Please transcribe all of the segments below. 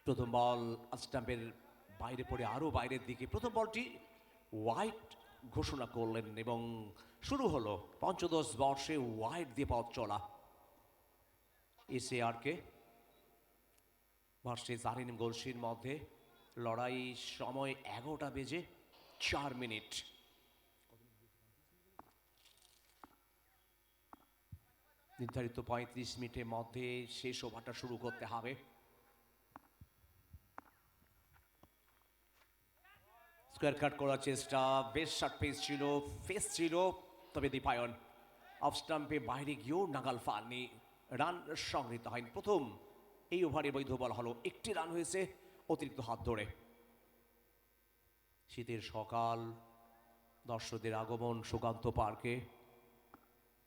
প্রথম বল স্টাম্পের বাইরে পড়ে আরও বাইরের দিকে প্রথম বলটি ওয়াইড ঘোষণা করলেন এবং শুরু হলো পঞ্চদশ বর্ষে ওয়াইড দিয়ে পথ চলা এসএআরকে ভার্সেস আরিন গোলসির মধ্যে লড়াই সময় 11:04 নির্ধারিত 35 মিনিটের মধ্যে শেষ ওভারটা শুরু করতে হবে। স্কোয়ার কাট করার চেষ্টা, বেশ শর্ট ফেস ছিল, তবে দীপায়ন অফ স্টাম্পে বাইরে গিয়েও নাগাল পাননি, রান সংগৃহীত হয়নি। প্রথম এই ওভারে বৈধ বল হলো, একটি রান হয়েছে অতিরিক্ত হাত ধরে। শীতের সকাল, দর্শকদের আগমন সুকান্ত পার্কে,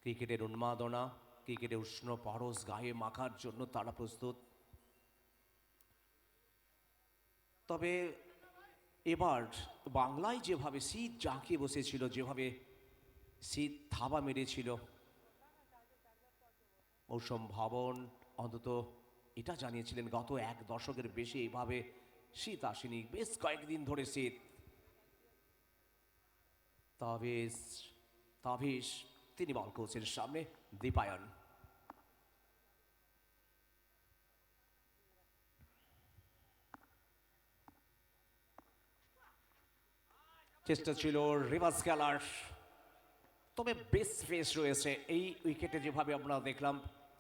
ক্রিকেটের উন্মাদনা, ক্রিকেটের উষ্ণ পরশ গায়ে মাখার জন্য তারা প্রস্তুত। তবে এবার বাংলায় যেভাবে শীত জাঁকিয়ে বসেছিল, যেভাবে শীত থাবা মেরেছিল, মৌসুম ভবন অন্তত এটা জানিয়েছিলেন গত এক দশকের বেশি এইভাবে শীত আসেনি, বেশ কয়েকদিন ধরে শীত। তাবিশ তিনি বল কোচের সামনে, দীপায়ন চেষ্টা ছিল রিভার্স খেলার, তবে বেশ ফেস রয়েছে এই উইকেটে। যেভাবে আমরা দেখলাম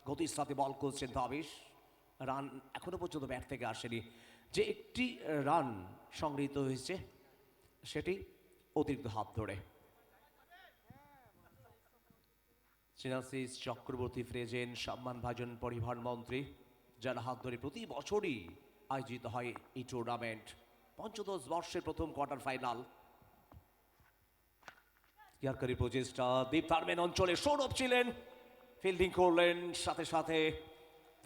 গতির সাথে বল করছেন তাবিশ, রান এখনো পর্যন্ত ব্যাট থেকে আসেনি। যে একটি রান সংগৃহীত হয়েছে সেটি অতিরিক্ত হাত ধরে। সিনাসিস চক্রবর্তী ফ্রেজেন সম্মানভাজন পরিবহন মন্ত্রী, যার হাত ধরে প্রতি বছরই আয়োজিত হয় এই টুর্নামেন্ট। পঞ্চদশ বর্ষের প্রথম কোয়ার্টার ফাইনাল। ইয়ারকারি প্রচেষ্টা, দীপ তারমেন অঞ্চলে সৌরভ ছিলেন, ফিল্ডিং করলেন, সাথে সাথে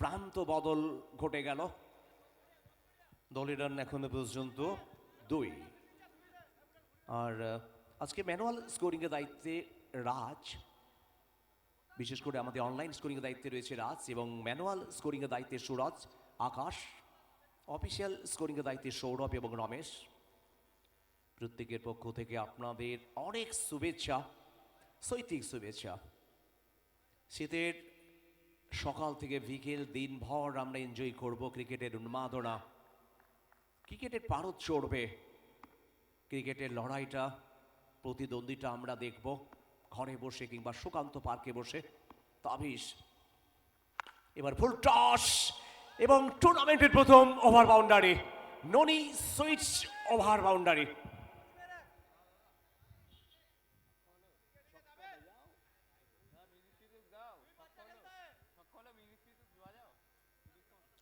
প্রান্ত বদল ঘটে গেল। দলের রান এখনো পর্যন্ত 2। আর আজকে ম্যানুয়াল স্কোরিংয়ের দায়িত্বে রাজ, বিশেষ করে আমাদের অনলাইন স্কোরিংয়ের দায়িত্বে রয়েছে রাজ, এবং ম্যানুয়াল স্কোরিংয়ের দায়িত্বে সুরজ, আকাশ, অফিসিয়াল স্কোরিংয়ের দায়িত্বে সৌরভ এবং রমেশ। প্রত্যেকের পক্ষ থেকে আপনাদের অনেক শুভেচ্ছা, শৈত্যিক শুভেচ্ছা। শীতের সকাল থেকে বিকেল দিনভর আমরা এনজয় করব ক্রিকেটের উন্মাদনা, ক্রিকেটের পারদ চড়বে, ক্রিকেটের লড়াইটা, প্রতিদ্বন্দ্বিতা আমরা দেখব ঘরে বসে কিংবা সুকান্ত পার্কে বসে। তাবিশ এবার ফুল টস এবং টুর্নামেন্টের প্রথম ওভার বাউন্ডারি, ননি সুইচ ওভার বাউন্ডারি।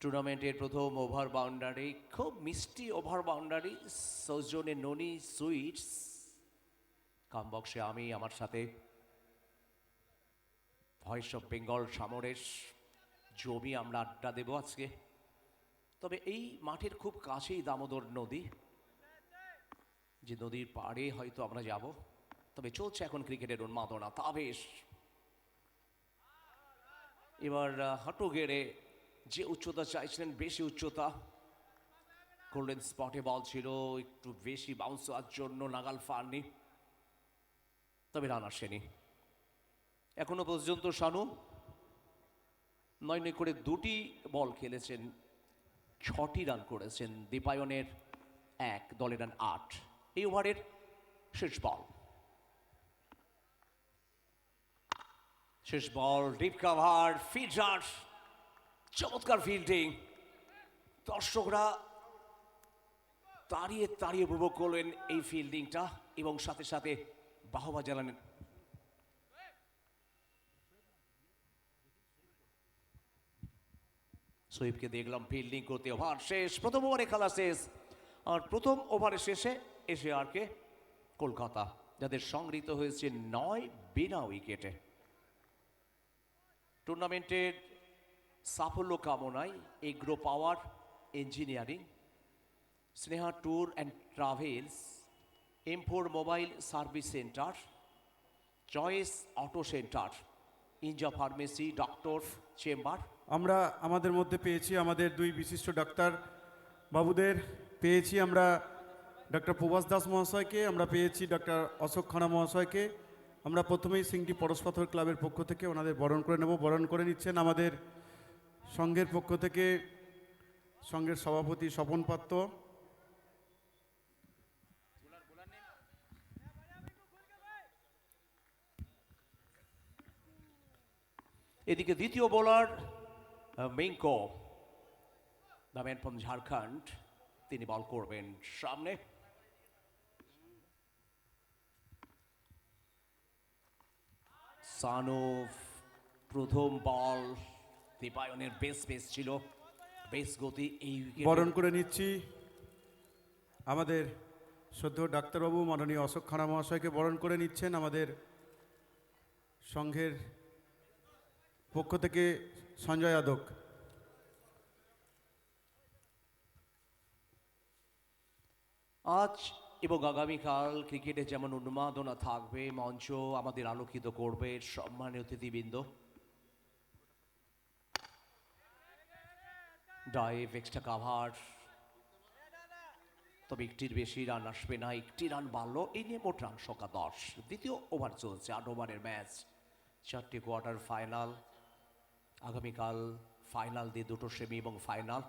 টুর্নামেন্টের প্রথম ওভার বাউন্ডারি, খুব মিষ্টি ওভার বাউন্ডারি, সৌজন্যে ননি সুইটস। কামবক্সে আমি, আমার সাথে ভয়েস অফ বেঙ্গল সমরেশ, জমি আমরা আড্ডা দেব আজকে। তবে এই মাঠের খুব কাছেই দামোদর নদী, যে নদীর পাড়ে হয়তো আমরা যাব। তবে চলছে এখন ক্রিকেটের উন্মাদনা। তাবেশ এবার হাঁটু গেড়ে যে উচ্চতা চাইছিলেন, বেশি উচ্চতা করলেন, স্পটে বল ছিল, একটু বেশি বাউন্স হওয়ার জন্য নাগাল পাননি, তবে রান আসেনি এখনো পর্যন্ত। শানু 9 করে 2টি বল খেলেছেন, 6টি রান করেছেন। দীপায়নের 1, দলের রান 8। এই ওভারের শেষ বল, ডিপ কাভার, ফিল্ডার, চমৎকার ফিল্ডিং। দর্শকরা তাড়িয়ে তাড়িয়ে উপভোগ করলেন এই ফিল্ডিংটা এবং সাথে সাথে বাহবা জানালেন। সোহিবকে দেখলাম ফিল্ডিং করতে। ওভার শেষ, প্রথম ওভারে খেলা শেষ। আর প্রথম ওভারের শেষে এসএআরকে কলকাতা, যাদের সংগৃহীত হয়েছে 9 বিনা উইকেটে। টুর্নামেন্টের সাফল্য কামনায় agro power engineering, Sneha tour and travels, M4 mobile service centre, choice auto centre, ইনজা ফার্মেসি, ডক্টর চেম্বার। আমরা আমাদের মধ্যে পেয়েছি আমাদের 2 বিশিষ্ট ডাক্তার বাবুদের পেয়েছি আমরা ডক্টর প্রভাস দাস মহাশয়কে, আমরা পেয়েছি ডক্টর অশোক খানা মহাশয়কে। আমরা প্রথমেই সিংটি পরশপাথর ক্লাবের পক্ষ থেকে ওনাদের বরণ করে নেব। বরণ করে নিচ্ছেন আমাদের সংঘের পক্ষ থেকে সংঘের সভাপতি স্বপন পাত্র। এদিকে দ্বিতীয় বোলার মিঙ্কো, দ্য ম্যান ফ্রম ঝাড়খণ্ড, তিনি বল করবেন সামনে। সানুফ প্রথম বল, দীপায়নের বেশ ছিল, বেশ গতি। এই বরণ করে নিচ্ছি আমাদের শ্রদ্ধেয় ডাক্তারবাবু মাননীয় অশোক খানা মহাশয়কে বরণ করে নিচ্ছেন আমাদের সংঘের পক্ষ থেকে সঞ্জয় যাদব। আজ এবং আগামীকাল ক্রিকেটে যেমন উন্মাদনা থাকবে, মঞ্চ আমাদের আলোকিত করবে সম্মানীয় অতিথিবৃন্দ। ডাইভ, এক্সট্রা কাভার, তবে একটির বেশি রান আসবে না, একটি রান বাড়লো। এই নিয়ে মোট রান সংখ্যা 10। দ্বিতীয় ওভার চলছে, 8 ওভারের ম্যাচ, 4টি কোয়ার্টার ফাইনাল। আগামীকাল ফাইনাল দিয়ে 2টো সেমি এবং ফাইনাল।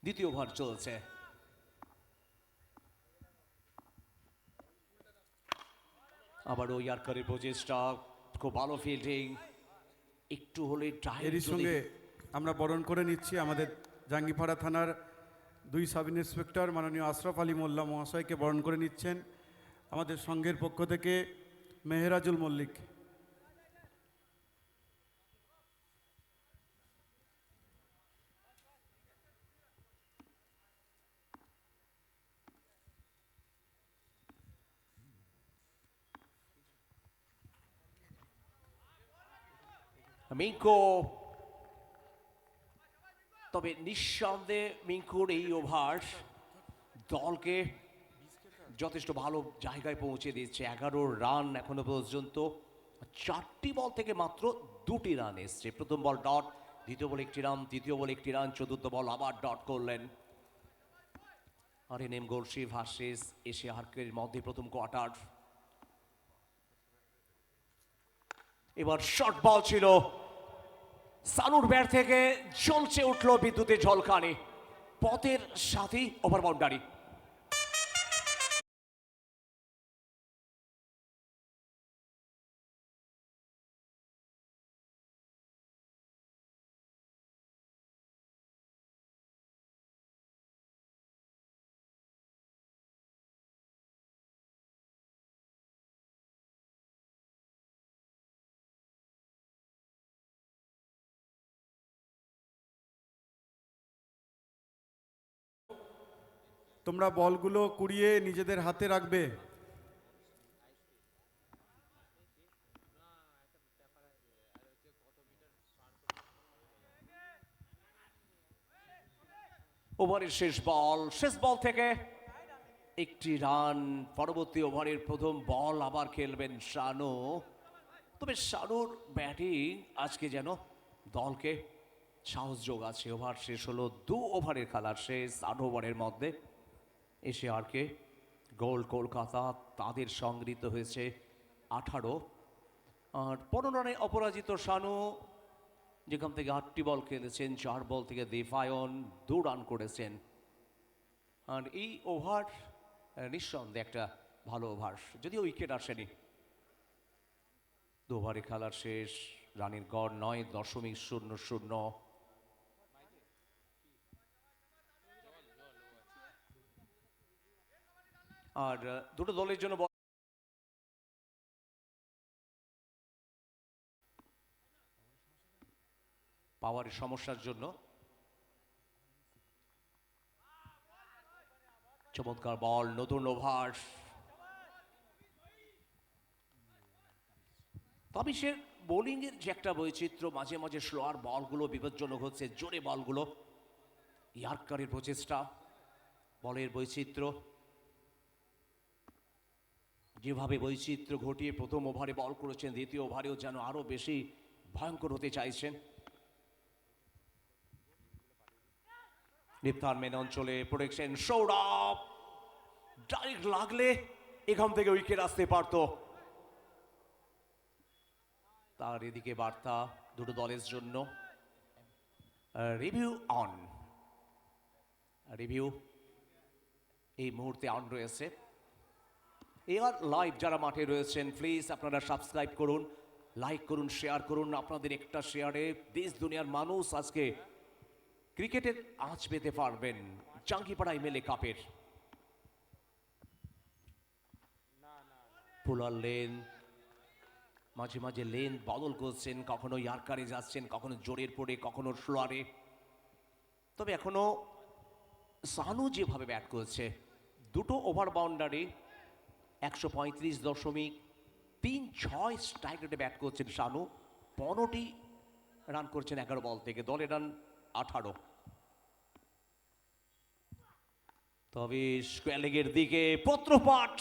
দ্বিতীয় ওভার চলছে, আবারও ইয়ার্কারের প্রচেষ্টা, খুব ভালো ফিল্ডিং, একটু হলে এরই সঙ্গে আমরা বরণ করে নিচ্ছি আমাদের জাঙ্গিপাড়া থানার 2 সাব ইন্সপেক্টর মাননীয় আশরাফ আলী মোল্লা মহাশয়কে বরণ করে নিচ্ছেন আমাদের সংঘের পক্ষ থেকে মেহেরাজুল মল্লিক। মিঙ্কো, তবে নিঃসন্দেহে মিঙ্কুর এই ওভার দলকে যথেষ্ট ভালো জায়গায় পৌঁছে দিচ্ছে। 11 রান এখনো পর্যন্ত, 4টি বল থেকে মাত্র 2টি রান এসছে। প্রথম বল ডট, দ্বিতীয় বল 1টি রান, তৃতীয় বল 1টি রান, চতুর্থ বল আবার ডট করলেন। আর এনএম গোলসি ভার্সেস এশিয়া হার্কের মধ্যে প্রথম কোয়ার্টার। এবার শর্ট বল ছিল, সানুর ব্যাট থেকে জ্বলছে উঠল বিদ্যুতের ঝলকানি, পথের সাথী ওভার বাউন্ডারি। তোমরা বলগুলো কুড়িয়ে নিজেদের হাতে রাখবে। ওভারের শেষ বল থেকে 1টি রান। পরবর্তী ওভারের প্রথম বল আবার খেলবেন শানু, তবে শানুর ব্যাটিং আজকে যেন দলকে সাহস যোগাচ্ছে। ওভার শেষ হলো, 2 ওভারের খেলার শেষ, 8 ওভারের মধ্যে। এশিয়ারকে গোল্ড কলকাতা, তাদের সংগৃহীত হয়েছে 18। আর 15 রানে অপরাজিত শানু, যেখান থেকে 8টি বল খেলেছেন, 4 বল থেকে দীপায়ন 2 রান করেছেন। আর এই ওভার নিঃসন্দেহে একটা ভালো ওভার, যদিও উইকেট আসেনি। 2 ওভারে খেলার শেষ, রানের গড় 9.00। আর দুটো দলের জন্য পাওয়ারের সমস্যার জন্য চমৎকার বল, নতুন ওভার। তবে সে বোলিংয়ের যে একটা বৈচিত্র্য, মাঝে মাঝে স্লোয়ার বলগুলো বিপজ্জনক হচ্ছে, জোরে বলগুলো। ইয়ার্কারের প্রচেষ্টা, বলের বৈচিত্র্য, যেভাবে বৈচিত্র্য ঘটিয়ে প্রথম ওভারে বল করেছেন, দ্বিতীয় ওভারেও যেন আরও বেশি ভয়ঙ্কর হতে চাইছেন। নিপ্তার মেন অঞ্চলে প্রোটেকশন সৌরভ ডাইরেক্ট লাগলে এখান থেকে উইকেট আসতে পারত। তার এদিকে বার্তা দুটো দলের জন্য, রিভিউ অন, রিভিউ এই মুহূর্তে অন রয়েছে। এয়ার লাইভ যারা মাঠে রয়েছেন প্লিজ আপনারা সাবস্ক্রাইব করুন, লাইক করুন, শেয়ার করুন। আপনাদের একটা শেয়ারে দেশ দুনিয়ার মানুষ আজকে ক্রিকেটের আঁচ পেতে পারবেন জাঙ্গিপাড়া এমএলএ কাপের। পুলার লেন, মাঝে মাঝে লেন বদল করছেন, কখনো ইয়ার্কারে যাচ্ছেন, কখনো জোরের পড়ে, কখনো স্লোয়ারে। তবে এখনো সানু যেভাবে ব্যাট করছে, দুটো ওভার বাউন্ডারি 135.36 স্ট্রাইক রেটে ব্যাট করছেন শানু। 15টি রান করছেন 11 বল থেকে, দলের রান 18। তবে স্কোয়ার লেগের দিকে পত্রপাঠ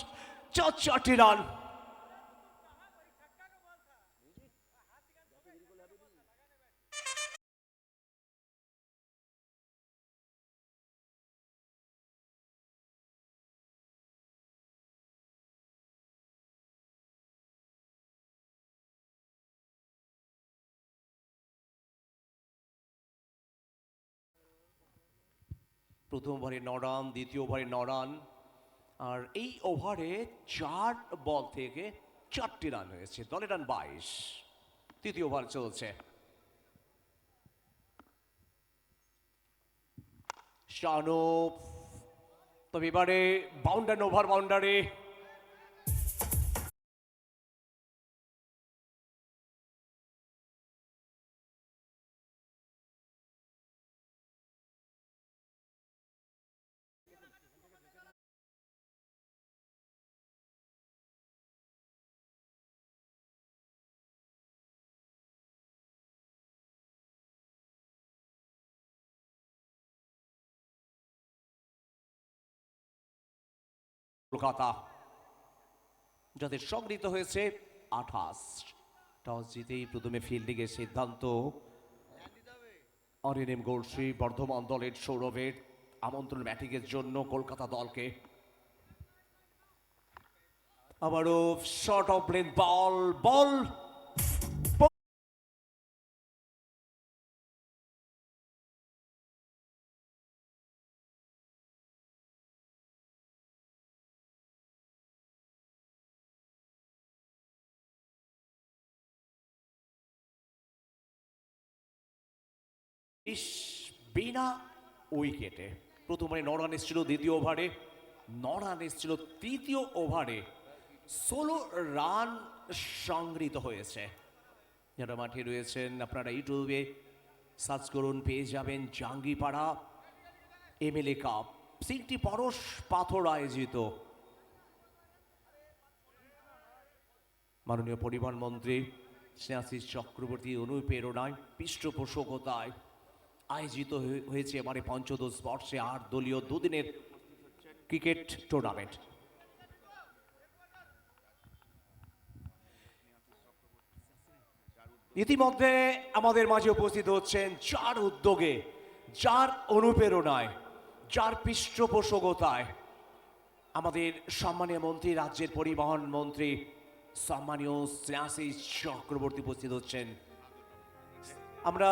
4টি রান। প্রথম ওভারে 9 রান, দ্বিতীয় ওভারে 9 রান, আর এই ওভারে 4 বল থেকে 4টি রান হয়েছে, দলের রান 22। তৃতীয় ওভার চলছে। শানু, তবে এবারে বাউন্ডারি ওভার বাউন্ডারি। কলকাতা যাদের সংগৃহীত হয়েছে 28। টস জিতেই প্রথমে ফিল্ডিংয়ের সিদ্ধান্ত অরিনেম গোলশ্রী বর্ধমান দলের সৌরভের আমন্ত্রণ ব্যাটিংয়ের জন্য কলকাতা দলকে। আবারও শর্ট অফ লেন্থ বল, বল বিনা উইকেটে। প্রথম ওভারে 9 রান এসেছিল, দ্বিতীয় ওভারে 9 রান এসেছিল, তৃতীয় ওভারে 16 রান সংগৃহীত হয়েছে। যারা মাঠে রয়েছেন আপনারা ইউটিউবে সার্চ করুন, পেয়ে যাবেন জাঙ্গিপাড়া এমএলএ কাপ, সিটি পরশ পাথর আয়োজিত। মাননীয় পরিবহন মন্ত্রী স্নেহাশিস চক্রবর্তী অনুপ্রেরণায় পৃষ্ঠপোষকতায় আয়োজিত হয়েছে এবারে পঞ্চদশ বর্ষে 8 দলীয় দুদিনের ক্রিকেট টুর্নামেন্ট। ইতিমধ্যে আমাদের মাঝে উপস্থিত হচ্ছেন যার উদ্যোগে, যার অনুপ্রেরণায়, যার পৃষ্ঠপোষকতায় আমাদের সম্মানীয় মন্ত্রী, রাজ্যের পরিবহন মন্ত্রী সম্মানীয় স্নেহাশিস চক্রবর্তী উপস্থিত হচ্ছেন। আমরা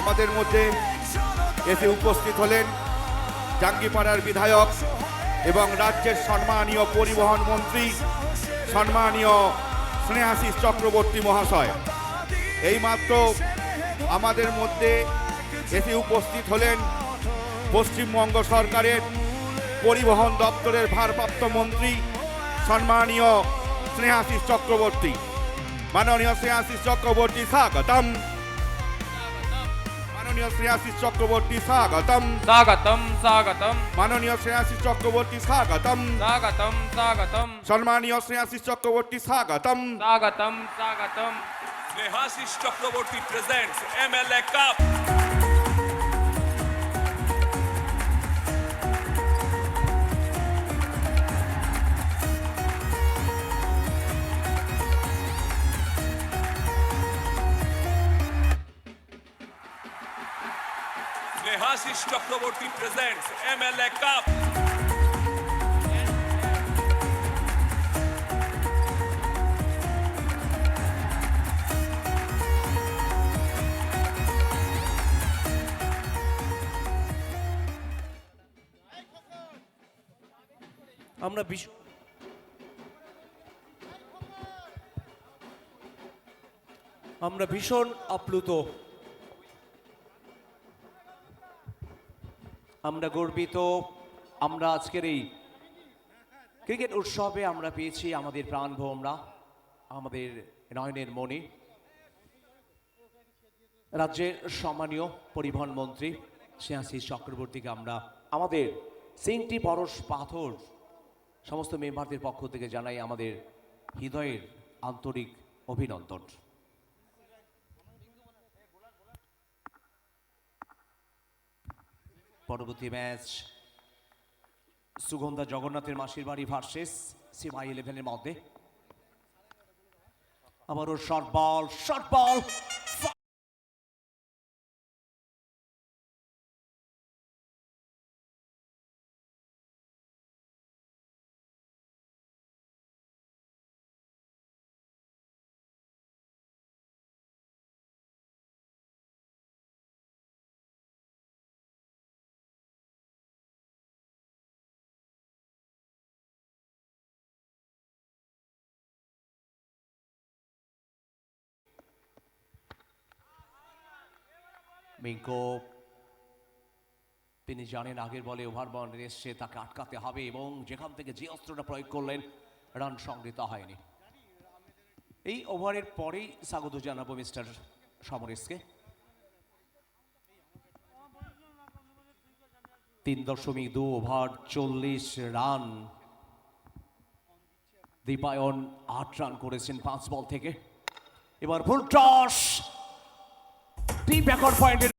আমাদের মধ্যে এসে উপস্থিত হলেন জাঙ্গিপাড়ার বিধায়ক এবং রাজ্যের সম্মানীয় পরিবহন মন্ত্রী সম্মানীয় স্নেহাশিস চক্রবর্তী মহাশয়। এইমাত্র আমাদের মধ্যে এসে উপস্থিত হলেন পশ্চিমবঙ্গ সরকারের পরিবহন দপ্তরের ভারপ্রাপ্ত মন্ত্রী সম্মানীয় স্নেহাশিস চক্রবর্তী। মাননীয় স্নেহাশিস চক্রবর্তী স্বাগতম। মাননীয় স্নেহাশিস চক্রবর্তী স্বাগতম। स्वागतम स्वागतम মাননীয় স্নেহাশিস চক্রবর্তী স্বাগতম। स्वागतम स्वागतम সম্মানীয় স্নেহাশিস চক্রবর্তী স্বাগতম। स्वागतम स्वागतम Snehashish Chakraborty presents MLA Cup. Snehashish Chakraborty presents MLA Cup. আমরা ভীষণ আপ্লুত, আমরা গর্বিত। আমরা আজকের এই ক্রিকেট উৎসবে আমরা পেয়েছি আমাদের প্রাণভোমরা, আমাদের নয়নের মণি, রাজ্যের সম্মানীয় পরিবহন মন্ত্রী স্নেহাশিস চক্রবর্তীকে আমরা আমাদের সিংটি পরশ পাথর সমস্ত মেম্বারদের পক্ষ থেকে জানাই আমাদের হৃদয়ের আন্তরিক অভিনন্দন। পরবর্তী ম্যাচ সুগন্ধা জগন্নাথের মাসির বাড়ি ভার্সেস CY11-এর মধ্যে। আবারও শর্ট বল মিঙ্কো, তিনি জানেন আগের বলে ওভার বাউন্ডারি এসছে, তাকে আটকাতে হবে এবং যেখান থেকে যে অস্ত্রটা প্রয়োগ করলেন রান সংগৃহীত হয়নি। এই ওভারের পরেই স্বাগত জানাবো মিস্টার সমরেশকে। 3.2 ওভার 40 রান। দীপায়ন 8 রান করেছেন 5 বল থেকে। এবার ফুল টস, টিম ব্যাকওয়ার্ড পয়েন্টের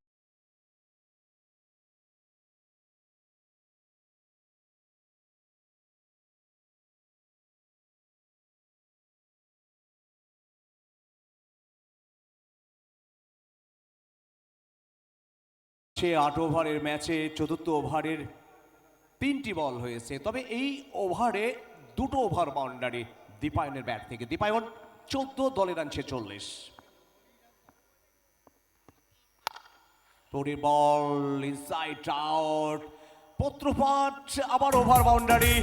সে 8 ওভারের ম্যাচে চতুর্থ ওভারের 3টি বল হয়েছে, তবে এই ওভারে 2টো ওভার বাউন্ডারি দীপায়নের ব্যাট থেকে। দীপায়ন 14, দলের রান 46। পরের বল ইনসাইড আউট, পত্রপাঠ, আবার over boundary.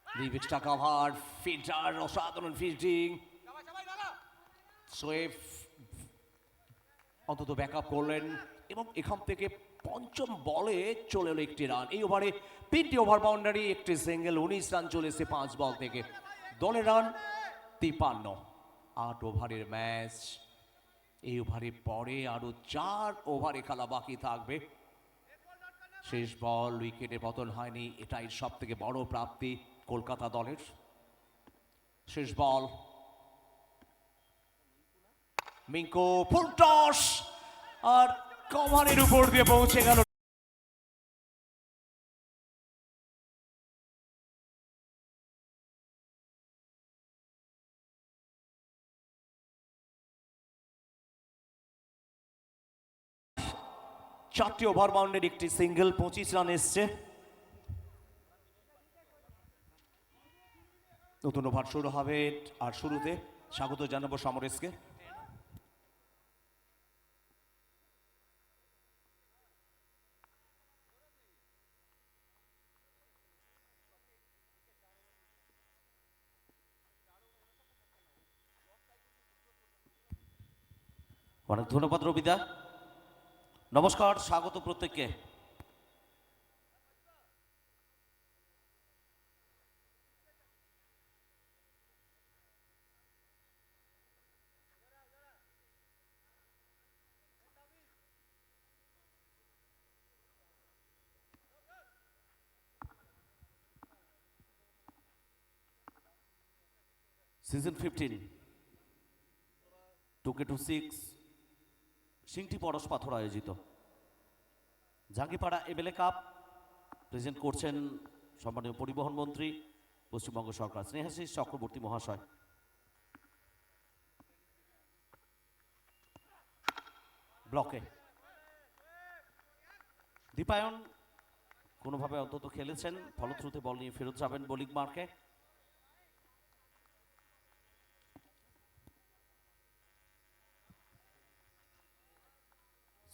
Livingstone cover, fielder অসাধারণ ফিল্ডিং। সোয়েফ অন্তত ব্যাকআপ করলেন এবং এখান থেকে পঞ্চম বলে চলে এলো একটি রান। এই ওভারে 3টি ওভার বাউন্ডারি, একটি সিঙ্গেল, 19 রান চলেছে 5 বল থেকে। দলের রান 53। 8 ওভারের ম্যাচ। এই ওভারের পরে আরো 4 ওভারে খেলা বাকি থাকবে। শেষ বল, উইকেটে পতন হয়নি, এটাই সব থেকে বড় প্রাপ্তি কলকাতা দলের। শেষ বল, মিঙ্কো ফুল টস আর কভারের উপর দিয়ে পৌঁছে গেল 4টি ওভার বাউন্ডের একটি সিঙ্গেল 25 রান এসছে। নতুন ওভার শুরু হবে আর শুরুতে স্বাগত জানাবো সমরেশকে। অনেক ধন্যবাদ রবিদা। নমস্কার, স্বাগত প্রত্যেককে। সিজন 15 2K26 সিংটি পরশ পাথর আয়োজিত জাঙ্গিপাড়া এমএলএ কাপ প্রেজেন্ট করছেন সম্মানীয় পরিবহন মন্ত্রী পশ্চিমবঙ্গ সরকার স্নেহাশিস চক্রবর্তী মহাশয়। ব্লকে দীপায়ন কোনোভাবে অন্তত খেলেছেন, ফলশ্রুতি বল নিয়ে ফেরত যাবেন বোলিং মার্কে।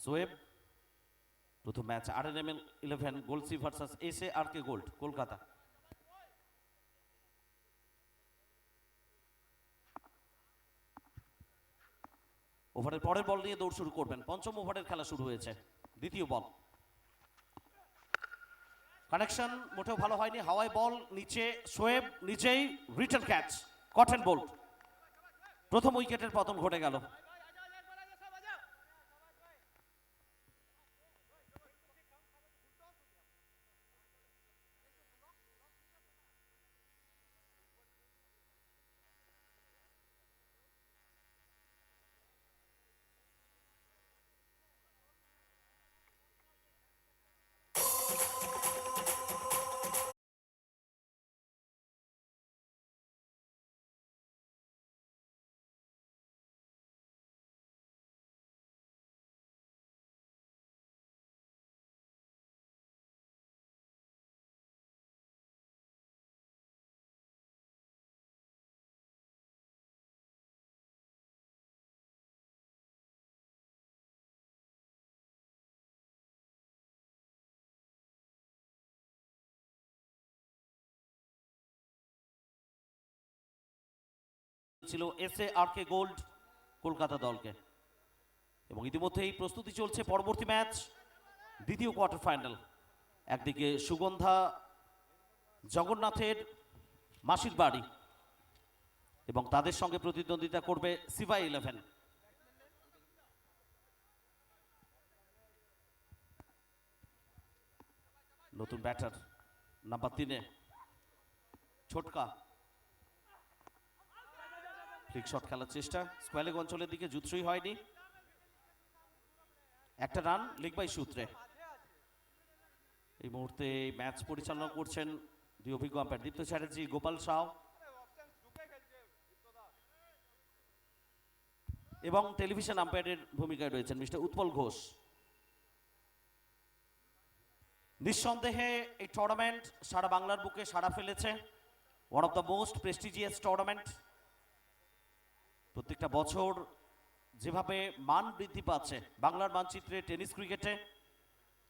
সোয়েব প্রথম match RNML 11 glossy versus SARK gold Kolkata. ওভারের পরের বল নিয়ে দৌড় শুরু করবেন। পঞ্চম ওভারের খেলা শুরু হয়েছে। দ্বিতীয় বল কানেকশন মোটেও ভালো হয়নি, হাওয়ায় বল, নিচে সোয়েব, নিচেই রিটার্ন ক্যাচ, কটন বোল্ট। প্রথম উইকেটের পতন ঘটে গেল। ছিল SARK গোল্ড কলকাতা দলকে এবং ইতিমধ্যেই প্রস্তুতি চলছে পরবর্তী ম্যাচ দ্বিতীয় কোয়ার্টার ফাইনাল। একদিকে সুগন্ধা জগন্নাথের মাসির বাড়ি এবং তাদের সঙ্গে প্রতিদ্বন্দ্বিতা করবে সিভাই 11। নতুন ব্যাটার নাম্বার 3 ছোটকা ফ্লিক শট খেলার চেষ্টা, স্কোয়ালেগ অঞ্চলের দিকে জুৎসই হয়নি। একটা রান লিগ বাই সূত্রে। এই মুহূর্তে ম্যাচ পরিচালনা করছেন দুই অভিজ্ঞ আম্পায়ার দীপ্ত চ্যাটার্জি, গোপাল সাউ এবং টেলিভিশন আম্পায়ারের ভূমিকায় রয়েছেন মিস্টার উৎপল ঘোষ। নিঃসন্দেহে এই টুর্নামেন্ট সারা বাংলার বুকে সাড়া ফেলেছে। One of the most prestigious tournament. প্রত্যেকটা বছর যেভাবে মান বৃদ্ধি পাচ্ছে, বাংলার মানচিত্রে টেনিস ক্রিকেটে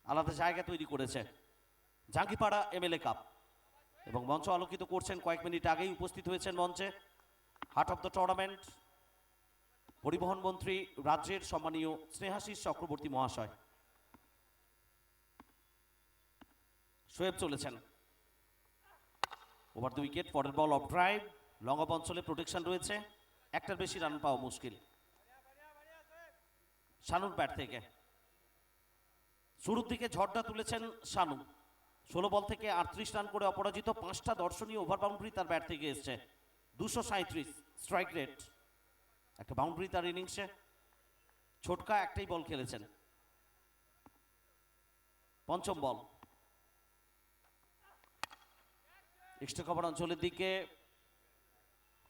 আলাদা জায়গা তৈরি করেছে জাঙ্গিপাড়া এমএলএ কাপ এবং মঞ্চ আলোকিত করছেন কয়েক মিনিট আগেই উপস্থিত হয়েছেন মঞ্চে হার্ট অফ দ্য টুর্নামেন্ট পরিবহন মন্ত্রী রাজ্যের সম্মানীয় স্নেহাশিস চক্রবর্তী মহাশয়। শোয়েব চলেছেন ওভার দ্য উইকেট, পরের বল অফ ড্রাইভ, লং অফ অঞ্চলে প্রোটেকশন রয়েছে, একটার বেশি রান পাওয়া মুশকিল। শানুর ব্যাট থেকে শুরুর দিকে ঝড়টা তুলেছেন শানু, 16 বল থেকে 38 রান করে অপরাজিত, 5টা দর্শনীয় ওভার বাউন্ডারি তার ব্যাট থেকে এসছে, 237 স্ট্রাইক রেট, একটা বাউন্ডারি তার ইনিংসে। ছোটকা একটাই বল খেলেছেন। পঞ্চম বল এক্সট্রা কভার অঞ্চলের দিকে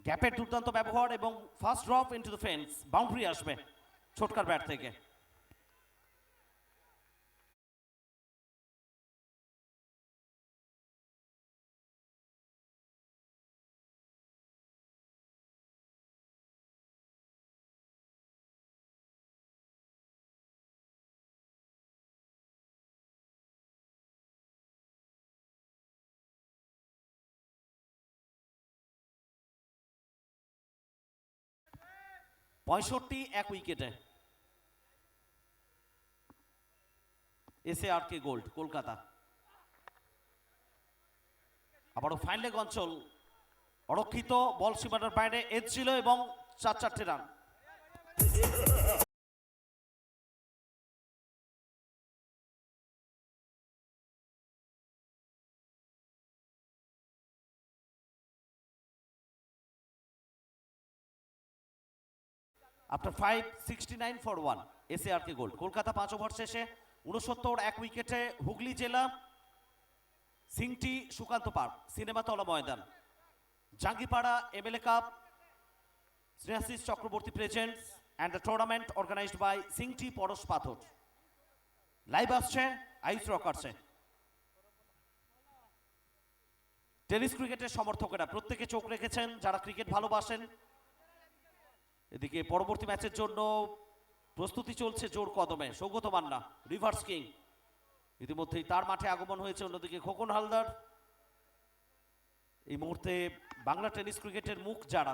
গ্যাপের দুর্দান্ত ব্যবহার এবং first drop into the fence, boundary আসবে ছোটকার ব্যাট থেকে। 65 এক উইকেটে SARK গোল্ড কলকাতা। আবারও ফাইন লেগ অঞ্চল অরক্ষিত, বল সীমানার বাইরে এজ ছিল এবং 4 run. After 569 for 1 SARK gold Kolkata. 5 over শেষে 69 এক উইকেটে হুগলি জেলা Singti Sukanta park Cinematala Maidan Jangipara MLA cup Shreyashis Chakraborty presents and the tournament organised by Singti Parash Pathar. Live আসছে আইস রকার্সে। টেনিস ক্রিকেটের সমর্থকেরা প্রত্যেকে চোখ রেখেছেন যারা ক্রিকেট ভালোবাসেন। এদিকে পরবর্তী ম্যাচের জন্য প্রস্তুতি চলছে জোর কদমে। সৌগত মান্না রিভার্স কিং ইতিমধ্যেই তার মাঠে আগমন হয়েছে। অন্যদিকে খোকন হালদার এই মুহূর্তে বাংলা টেনিস ক্রিকেটের মুখ যারা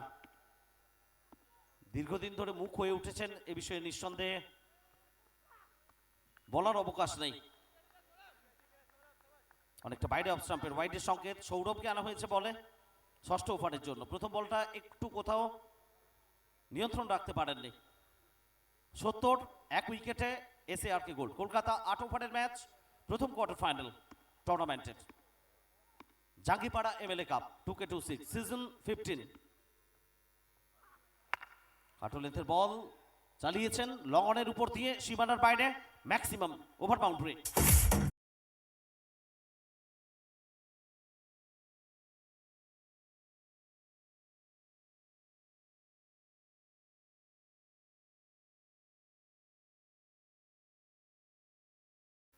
দীর্ঘদিন ধরে মুখ হয়ে উঠেছেন এ বিষয়ে নিঃসন্দেহে বলার অবকাশ নেই। অনেকটা বাইরে অফ স্টাম্পের ওয়াইডের সংকেত। সৌরভকে আনা হয়েছে বলে 6ষ্ঠ ওভারের জন্য। প্রথম বলটা একটু কোথাও নিয়ন্ত্রণ রাখতে পারেননি। 70 এক উইকেটে SARK গোল্ড কলকাতা। 8 ওভারের ম্যাচ, প্রথম কোয়ার্টার ফাইনাল টুর্নামেন্টের Jangipara MLA cup 2K26 season 15। কাটো লেন্থের বল চালিয়েছেন লং অনের উপর দিয়ে সীমানার বাইরে ম্যাক্সিমাম ওভার বাউন্ডারি।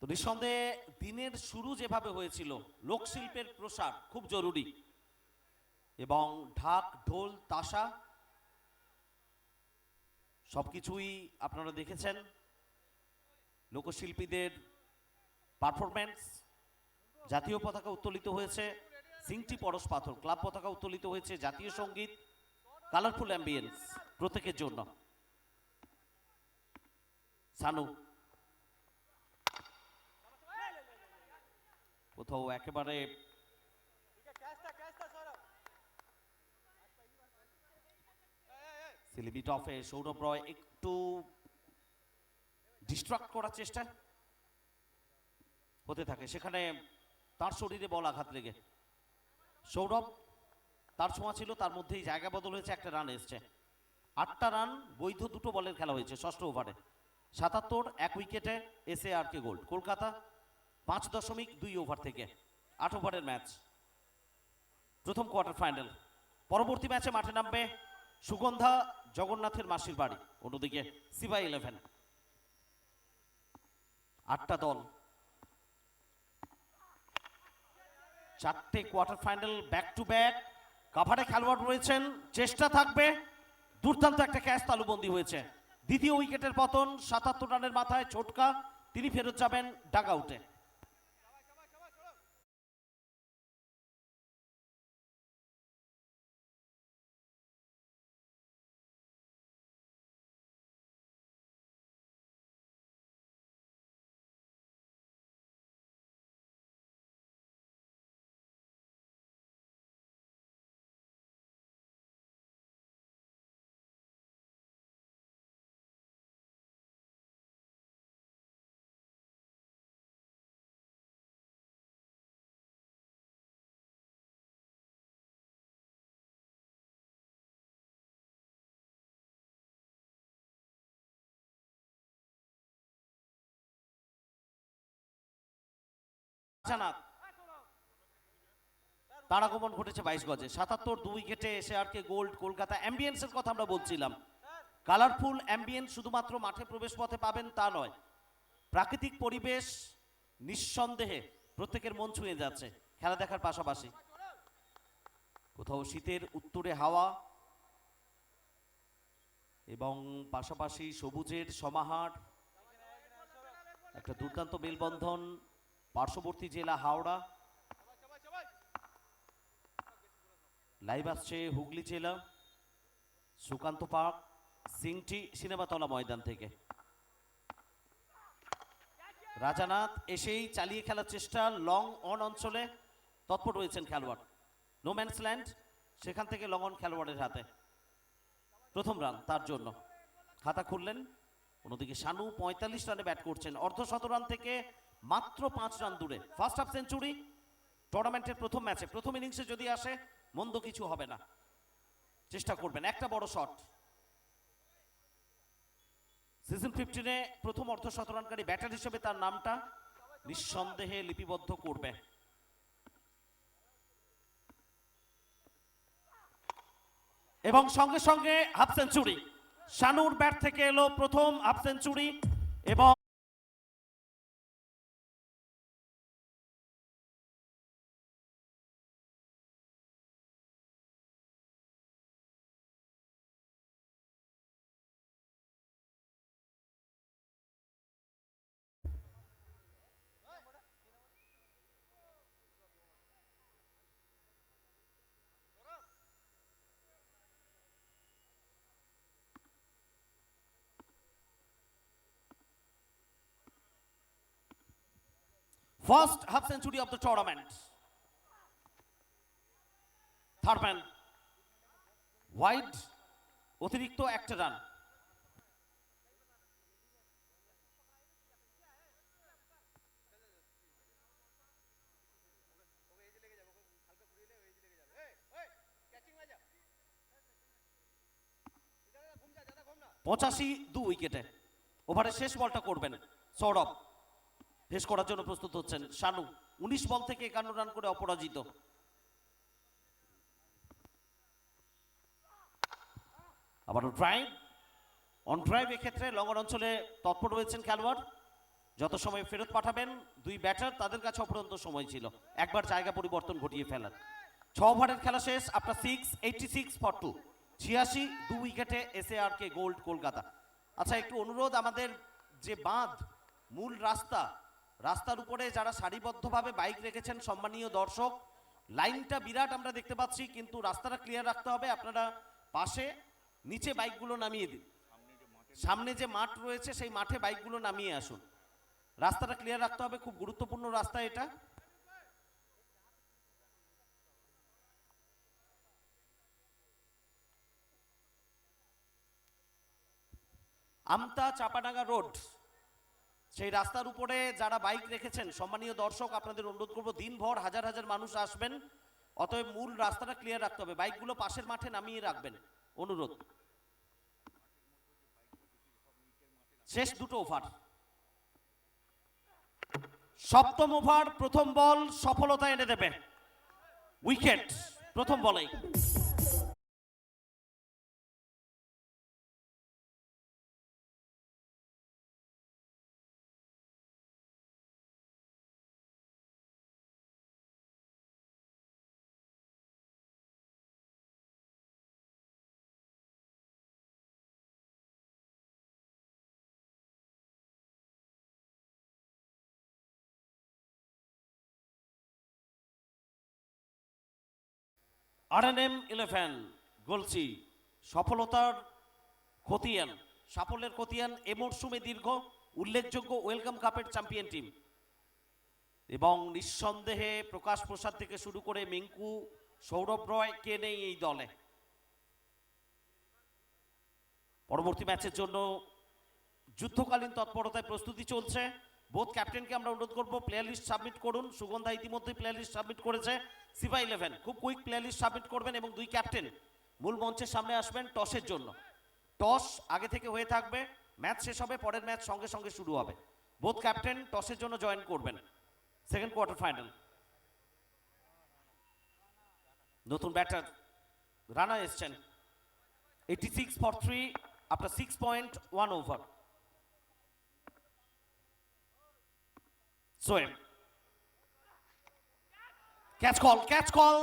তো নিঃসন্দেহে দিনের শুরু যেভাবে হয়েছিল, লোকশিল্পের প্রসার খুব জরুরি এবং ঢাক ঢোল তাশা সবকিছুই আপনারা দেখেছেন। লোকশিল্পীদের পারফরম্যান্স, জাতীয় পতাকা উত্তোলিত হয়েছে সিংটি পরশ পাথর ক্লাব পতাকা উত্তোলিত হয়েছে, জাতীয় সঙ্গীত, কালারফুল অ্যাম্বিয়েন্স প্রত্যেকের জন্য। সানু কোথাও একেবারে সিলিমিট অফে সৌরভ রয় একটু ডিস্ট্রাক্ট করার চেষ্টা হতে থাকে, সেখানে তার শরীরে বল আঘাত লেগে সৌরভ তার ছোঁয়া ছিল, তার মধ্যেই জায়গা বদল হয়েছে, একটা রান এসছে। 8টা রান বৈধ 2টো বলের খেলা হয়েছে 6ষ্ঠ ওভারে। 77 এক উইকেটে SARK গোল্ড কলকাতা। 5.2 ওভার থেকে 8 ওভারের ম্যাচ, প্রথম কোয়ার্টার ফাইনাল। পরবর্তী ম্যাচে মাঠে নামবে সুগন্ধা জগন্নাথের মাসির বাড়ি, অন্যদিকে সিবাই 11। 8টা দল, 4টে quarter final back to back. কাভারে খেলোয়াড় রয়েছেন, চেষ্টা থাকবে। দুর্দান্ত একটা ক্যাচ তালুবন্দী হয়েছে। দ্বিতীয় উইকেটের পতন 77 রানের মাথায় ছোটকা, তিনি ফেরত যাবেন ডাগ আউটে। তার আগমন ঘটেছে 22 গজে। 77 2 উইকেটে SARK গোল্ড কলকাতা। অ্যাম্বিয়েন্সের কথা আমরা বলছিলাম, কালারফুল অ্যাম্বিয়েন্স শুধুমাত্র মাঠে প্রবেশ পথে পাবেন তা নয়, প্রাকৃতিক পরিবেশ নিঃসন্দেহে প্রত্যেকের মন ছুঁয়ে যাচ্ছে খেলা দেখার পাশাপাশি। কোথাও শীতের উত্তুরে হাওয়া এবং পাশাপাশি সবুজের সমাহার, একটা দুর্দান্ত মেলবন্ধন। পার্শ্ববর্তী জেলা হাওড়া, লাইভ আসছে হুগলি জেলা সুকান্ত পার্ক সিংটি সিনেমাতলা ময়দান থেকে। রাজানাথ এসেই চালিয়ে খেলার চেষ্টা, লং অন অঞ্চলে তৎপর রয়েছেন খেলোয়াড়। নো ম্যানস ল্যান্ড, সেখান থেকে লং অন খেলোয়াড়ের হাতে। প্রথম রান তার জন্য, খাতা খুললেন। অন্যদিকে শানু 45 রানে ব্যাট করছেন, অর্ধশতরান থেকে মাত্র 5 রান দূরে। ফার্স্ট হাফ সেঞ্চুরি টুর্নামেন্টের প্রথম ম্যাচে, প্রথম ইনিংসে যদি আসে মন্দ কিছু হবে না, চেষ্টা করবেন। একটা বড় শট। সিজন 15-এ প্রথম অর্ধশতরানকারী ব্যাটার হিসেবে তার নামটা নিঃসন্দেহে লিপিবদ্ধ করবে। এবং সঙ্গে সঙ্গে হাফ সেঞ্চুরি, শানুর ব্যাট থেকে এলো প্রথম হাফ সেঞ্চুরি। এবং first half century of the tournament. Third man wide, অতিরিক্ত একটা রান। পঁচাশি 2 উইকেটে। ওভারের শেষ বলটা করবেন সৌরভ, ফেস করার জন্য প্রস্তুত হচ্ছেন শানু। 19 বল থেকে 51 রান করে অপরাজিত। আবার ড্রাইভ, অন ড্রাইভ, এক্ষেত্রে লঙ্গন অঞ্চলে তৎপর রয়েছেন খেলোয়াড়। যত সময় ফেরত পাঠাবেন দুই ব্যাটার, তাদের কাছে অপরন্ত সময় ছিল একবার জায়গা পরিবর্তন ঘটিয়ে ফেলার। 6 ওভারের খেলা শেষ, আপনার 86 ফর 2, 86 2 উইকেটে SARK গোল্ড কলকাতা। আচ্ছা, একটু অনুরোধ, আমাদের যে বাঁধ, মূল রাস্তার উপরে যারা সারিবদ্ধভাবে বাইক রেখেছেন সম্মানীয় দর্শক, লাইনটা বিরাট আমরা দেখতে পাচ্ছি, কিন্তু রাস্তাটা ক্লিয়ার রাখতে হবে। আপনারা পাশে নিচে বাইকগুলো নামিয়ে দিন, সামনে যে মাঠ রয়েছে সেই মাঠে বাইকগুলো নামিয়ে আসুন। রাস্তাটা ক্লিয়ার রাখতে হবে, খুব গুরুত্বপূর্ণ রাস্তা এটা। আমতা চাপাডাঙ্গা রোড, সেই রাস্তার উপরে যারা বাইক রেখেছেন সম্মানীয় দর্শক, আপনাদের অনুরোধ করবো, দিনভর হাজার হাজার মানুষ আসবেন, অতএব মূল রাস্তাটা ক্লিয়ার রাখতে হবে, বাইকগুলো পাশের মাঠে নামিয়ে রাখবেন, অনুরোধ। শেষ 2 ওভার, সপ্তম ওভার, প্রথম বল সফলতা এনে দেবে, উইকেট প্রথম বলেই। RNM 11 গলসি সফলতার খতিয়ান, সাফল্যের খতিয়ান এ মরশুমে দীর্ঘ উল্লেখযোগ্য ওয়েলকাম কাপের চ্যাম্পিয়ন টিম। এবং নিঃসন্দেহে প্রকাশ প্রসাদ থেকে শুরু করে মিঙ্কু, সৌরভ রয়, কে নেই এই দলে। পরবর্তী ম্যাচের জন্য যুদ্ধকালীন তৎপরতায় প্রস্তুতি চলছে। বোথ ক্যাপ্টেনকে আমরা অনুরোধ করব প্লেয়ার লিস্ট সাবমিট করুন। সুগন্ধা ইতিমধ্যে প্লেয়ার লিস্ট সাবমিট করেছে। সিভা 11 খুব কুইক প্লেয়ার লিস্ট সাবমিট করবেন এবং দুই ক্যাপ্টেন মূল মঞ্চের সামনে আসবেন টসের জন্য। টস আগে থেকে হয়ে থাকবে, ম্যাচ শেষ হবে, পরের ম্যাচ সঙ্গে সঙ্গে শুরু হবে। বোথ ক্যাপ্টেন টসের জন্য জয়েন করবেন। Second quarter final. নতুন ব্যাটার রানা এসছেন, 86 ফর 3 আফটার 6.1 ওভার। সোয়েম, ক্যাচ কল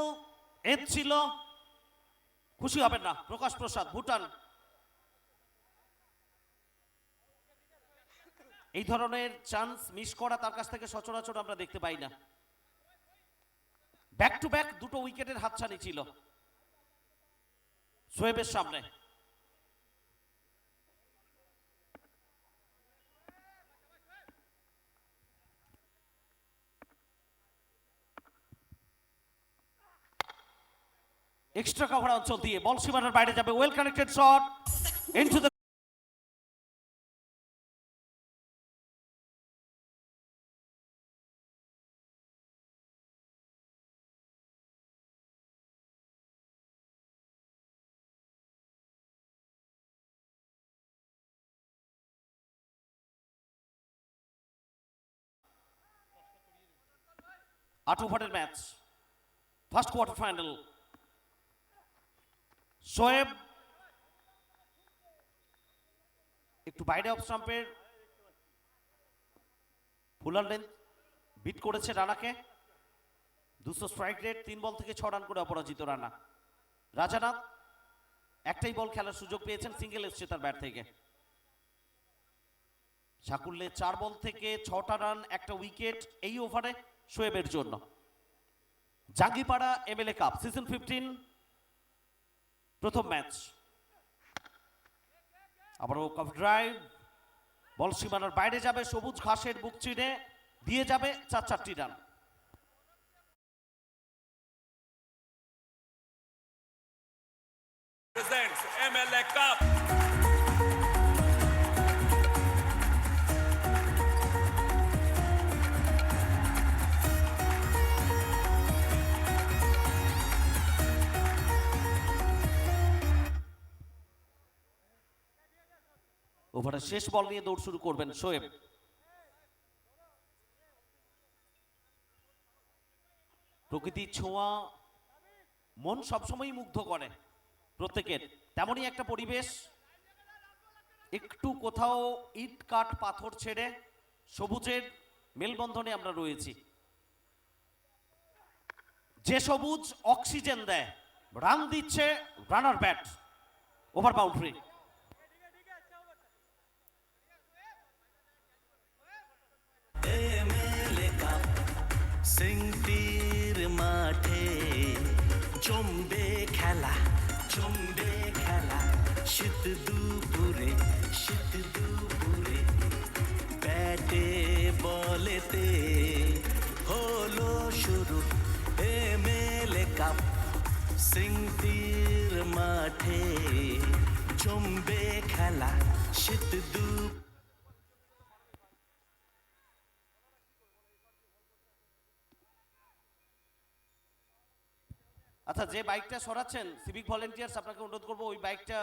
এড ছিল, খুশি হবেন না প্রকাশ প্রসাদ, ভুটান। এই ধরনের চান্স মিস করা তার কাছ থেকে সচরাচর আমরা দেখতে পাই না। ব্যাক টু ব্যাক 2 উইকেটের হাতছানি ছিল সোয়েবের সামনে। এক্সট্রা কভার অঞ্চল দিয়ে বল সীমানার বাইরে যাবে, well connected shot into the আট ওভারের match, first quarter final. Shoaib একটু বাইরে অফ স্টাম্পের ফুলার লেন্থ বিট করেছে রানাকে। 200 স্ট্রাইক রেট, 3 বল থেকে 6 রান করে অপরাজিত রানা। রাজানাথ একটাই বল খেলার সুযোগ পেয়েছেন, সিঙ্গেল এসছে তার ব্যাট থেকে। সাকুল্যে 4 বল থেকে 6টা রান, একটা উইকেট এই ওভারে শোয়েবের জন্য। জাঙ্গিপাড়া এমএলএ কাপ সিজন 15 প্রথম ম্যাচ। আবারও কভার ড্রাইভ, বল সীমানার বাইরে যাবে, সবুজ ঘাসের বুক চিনে দিয়ে যাবে 4-4টি রান। presents MLA Cup. ওভারের শেষ বল নিয়ে দৌড় শুরু করবেন শোয়েব। প্রকৃতির ছোঁয়া মন সবসময় মুগ্ধ করে প্রত্যেকের, তেমনই একটা পরিবেশ। একটু কোথাও ইট কাঠ পাথর ছেড়ে সবুজের মেলবন্ধনে আমরা রয়েছি। যে সবুজ অক্সিজেন দেয়, রান দিচ্ছে রানার ব্যাট, ওভার বাউন্ডারি। সিংটির মাঠে জমবে খেলা, জমবে খেলা, শীত দুপুরে, শীত দুপুরে, ব্যাটে বলেতে হলো শুরু এমএলএ কাপ। সিংটির মাঠে জমবে খেলা, শীত দুপুরে। আচ্ছা, যে বাইকটা সরাচ্ছেন সিভিক ভলেন্টিয়ার্স, আপনাকে অনুরোধ করবো ওই বাইকটা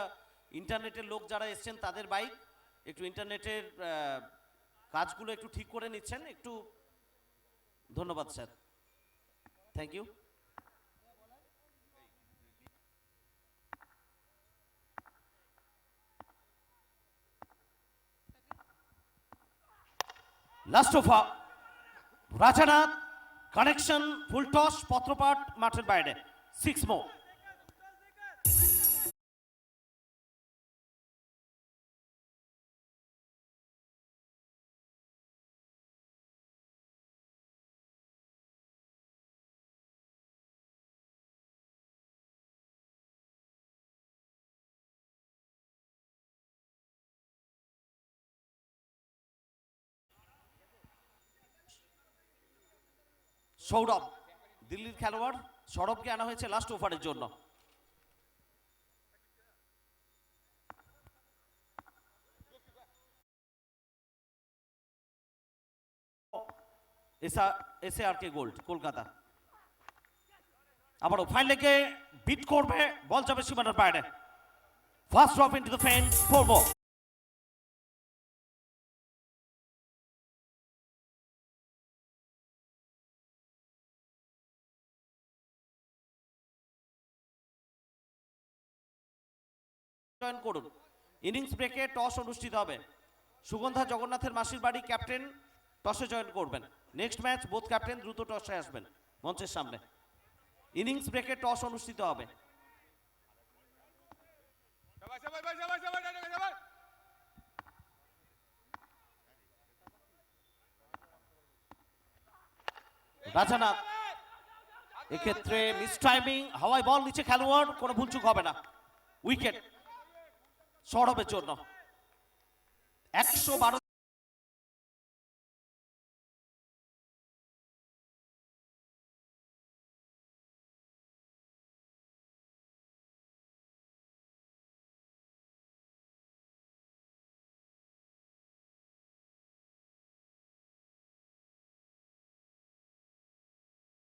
ইন্টারনেটের লোক যারা এসছেন তাদের বাইক, একটু ইন্টারনেটের কাজগুলো একটু ঠিক করে নিচ্ছেন, একটু ধন্যবাদ sir, thank you. Last over, Rajanath connection, full toss, পত্রপাট মাঠের বাইরে, 6 more। সৌরভ, দিল্লির খেলোয়াড় সৌরভকে আনা হয়েছে লাস্ট ওভারের জন্য। SRK gold Kolkata. আবারও ফাইন লেগে বিট করবে, বল যাবে সীমানার বাইরে, first drop into the fence, 4 more। Join করুন, ইনিংস ব্রেকে টস অনুষ্ঠিত হবে। সুগন্ধা জগন্নাথের মাসির বাড়ি ক্যাপ্টেন টসে জয়েন করবেন। নেক্সট ম্যাচ বোথ ক্যাপ্টেন দ্রুত টসে আসবেন মঞ্চের সামনে। ইনিংস ব্রেকে টস অনুষ্ঠিত হবে। রাজানাথ এক্ষেত্রে মিস টাইমিং, হাওয়ায় বল, নিচে খেলোয়াড়, কোনো ভুলচুক হবে না, উইকেট সৌরভের জন্য। 112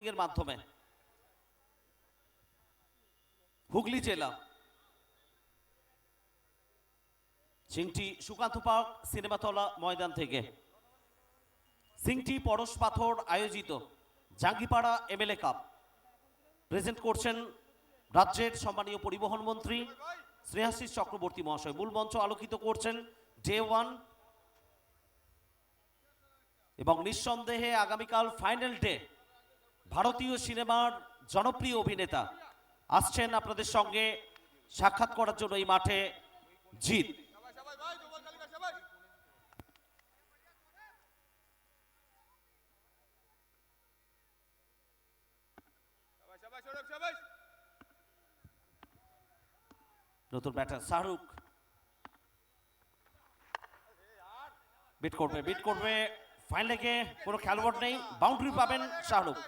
এর মাধ্যমে হুগলি জেলা সিংটি সুকান্ত পার্ক সিনেমাতলা ময়দান থেকে সিংটি পরশ পাথর আয়োজিত জাঙ্গিপাড়া এমএলএ কাপ প্রেজেন্ট করছেন রাজ্যের সম্মানীয় পরিবহন মন্ত্রী শ্রেয়াশিস চক্রবর্তী মহাশয়। মূল মঞ্চ আলোকিত করছেন ডে ওয়ান এবং নিঃসন্দেহে আগামীকাল ফাইনাল ডে ভারতীয় সিনেমার জনপ্রিয় অভিনেতা আসছেন আপনাদের সঙ্গে সাক্ষাৎ করার জন্য এই মাঠে জিৎ। নতুন ব্যাটার শাহরুখ বিট করবে ফাইন লেগে কোনো খেলোয়াড় নেই, বাউন্ডারি পাবেন শাহরুখ।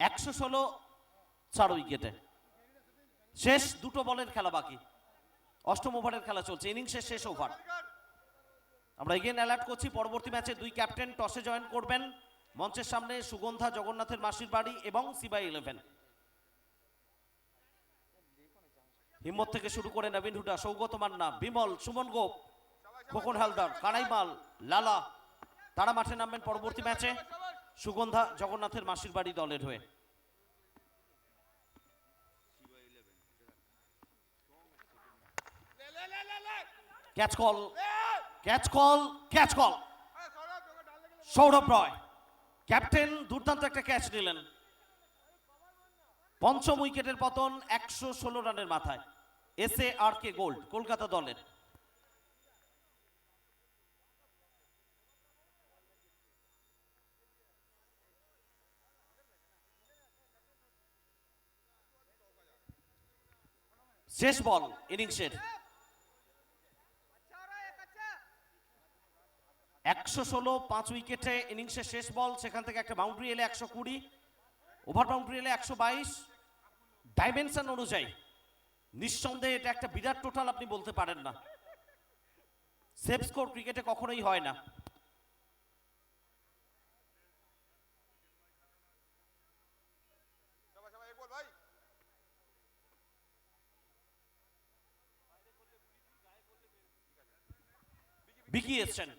একশো 4 উইকেটে শেষ দুটো বলের খেলা বাকি, অষ্টম ওভারের খেলা চলছে, ইনিংসের শেষ ওভার। আমরা এগেন অ্যালার্ট করছি পরবর্তী ম্যাচে দুই ক্যাপ্টেন টসে জয়েন করবেন। মঞ্চের সামনে সুগন্ধা জগন্নাথের মাসির বাড়ি এবং সিবাই 11। হিম্মত থেকে শুরু করে নবীন হুডা, সৌগত মান্না, বিমল, সুমন গোপ, খোকন হালদার, কানাইমাল, লালা তারা মাঠে নামবেন পরবর্তী ম্যাচে সুগন্ধা জগন্নাথের মাসির বাড়ি দলের হয়ে। ক্যাচ কল সৌরভ রয় ক্যাপ্টেন দুর্দান্ত একটা ক্যাচ নিলেন। পঞ্চম উইকেটের পতন 116 রানের মাথায়। SARK গোল্ড কলকাতা দলের। শেষ বল ইনিংসের 116 5 উইকেটে ইনিংসের শেষ বল, সেখান থেকে একটা বাউন্ডারি এলে 120, ওভার বাউন্ডারি এলে 122। ডাইমেনশন অনুযায়ী নিঃসন্দেহে এটা একটা বিরাট টোটাল আপনি বলতে পারেন না। সেভ স্কোর ক্রিকেটে কখনোই হয় না। বিকি এসছেন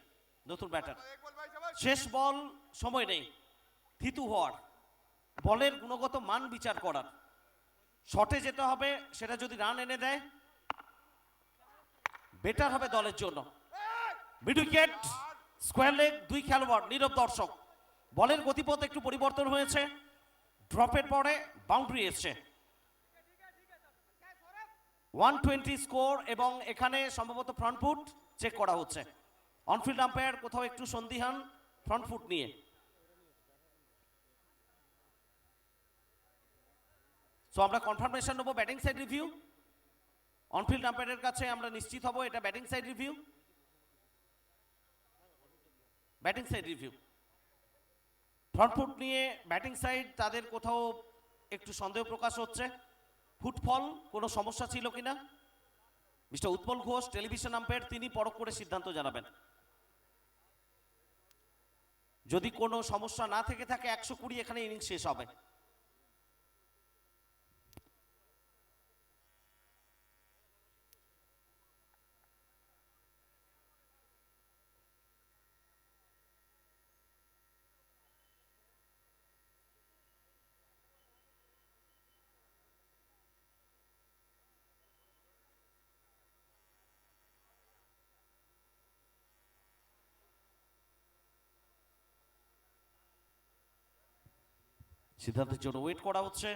নতুন ব্যাটার। শেষ বল, সময় নেই থিতু হওয়ার, বলের গুণগত মান বিচার করার। শটে যেতে হবে, সেটা যদি রান এনে দেয় বেটার হবে দলের জন্য। মিড উইকেট, স্কোয়ার লেগ, দুই খেলোয়াড়, নীরব দর্শক। বলের গতিপথ একটু পরিবর্তন হয়েছে, ড্রপের পরে বাউন্ডারি এসছে। 120 স্কোর এবং এখানে সম্ভবত ফ্রন্ট ফুট চেক করা হচ্ছে। অনফিল্ড আম্পায়ার কোথাও একটু সন্দিহান ফ্রন্ট ফুট নিয়ে। সো আমরা কনফার্মেশন নেব ব্যাটিং সাইড রিভিউ। অনফিল্ড আম্পায়ারের কাছে আমরা নিশ্চিত হব এটা batting side review. Batting side review, front foot নিয়ে ব্যাটিং সাইড তাদের কোথাও একটু সন্দেহ প্রকাশ হচ্ছে। ফুটফল কোনো সমস্যা ছিল কিনা mister Utpal Ghosh television umpire তিনি পরখ করে সিদ্ধান্ত জানাবেন। যদি কোনো সমস্যা না থেকে থাকে 120 এখানে ইনিংস শেষ হবে। সিদ্ধান্তের জন্য ওয়েট করা হচ্ছে।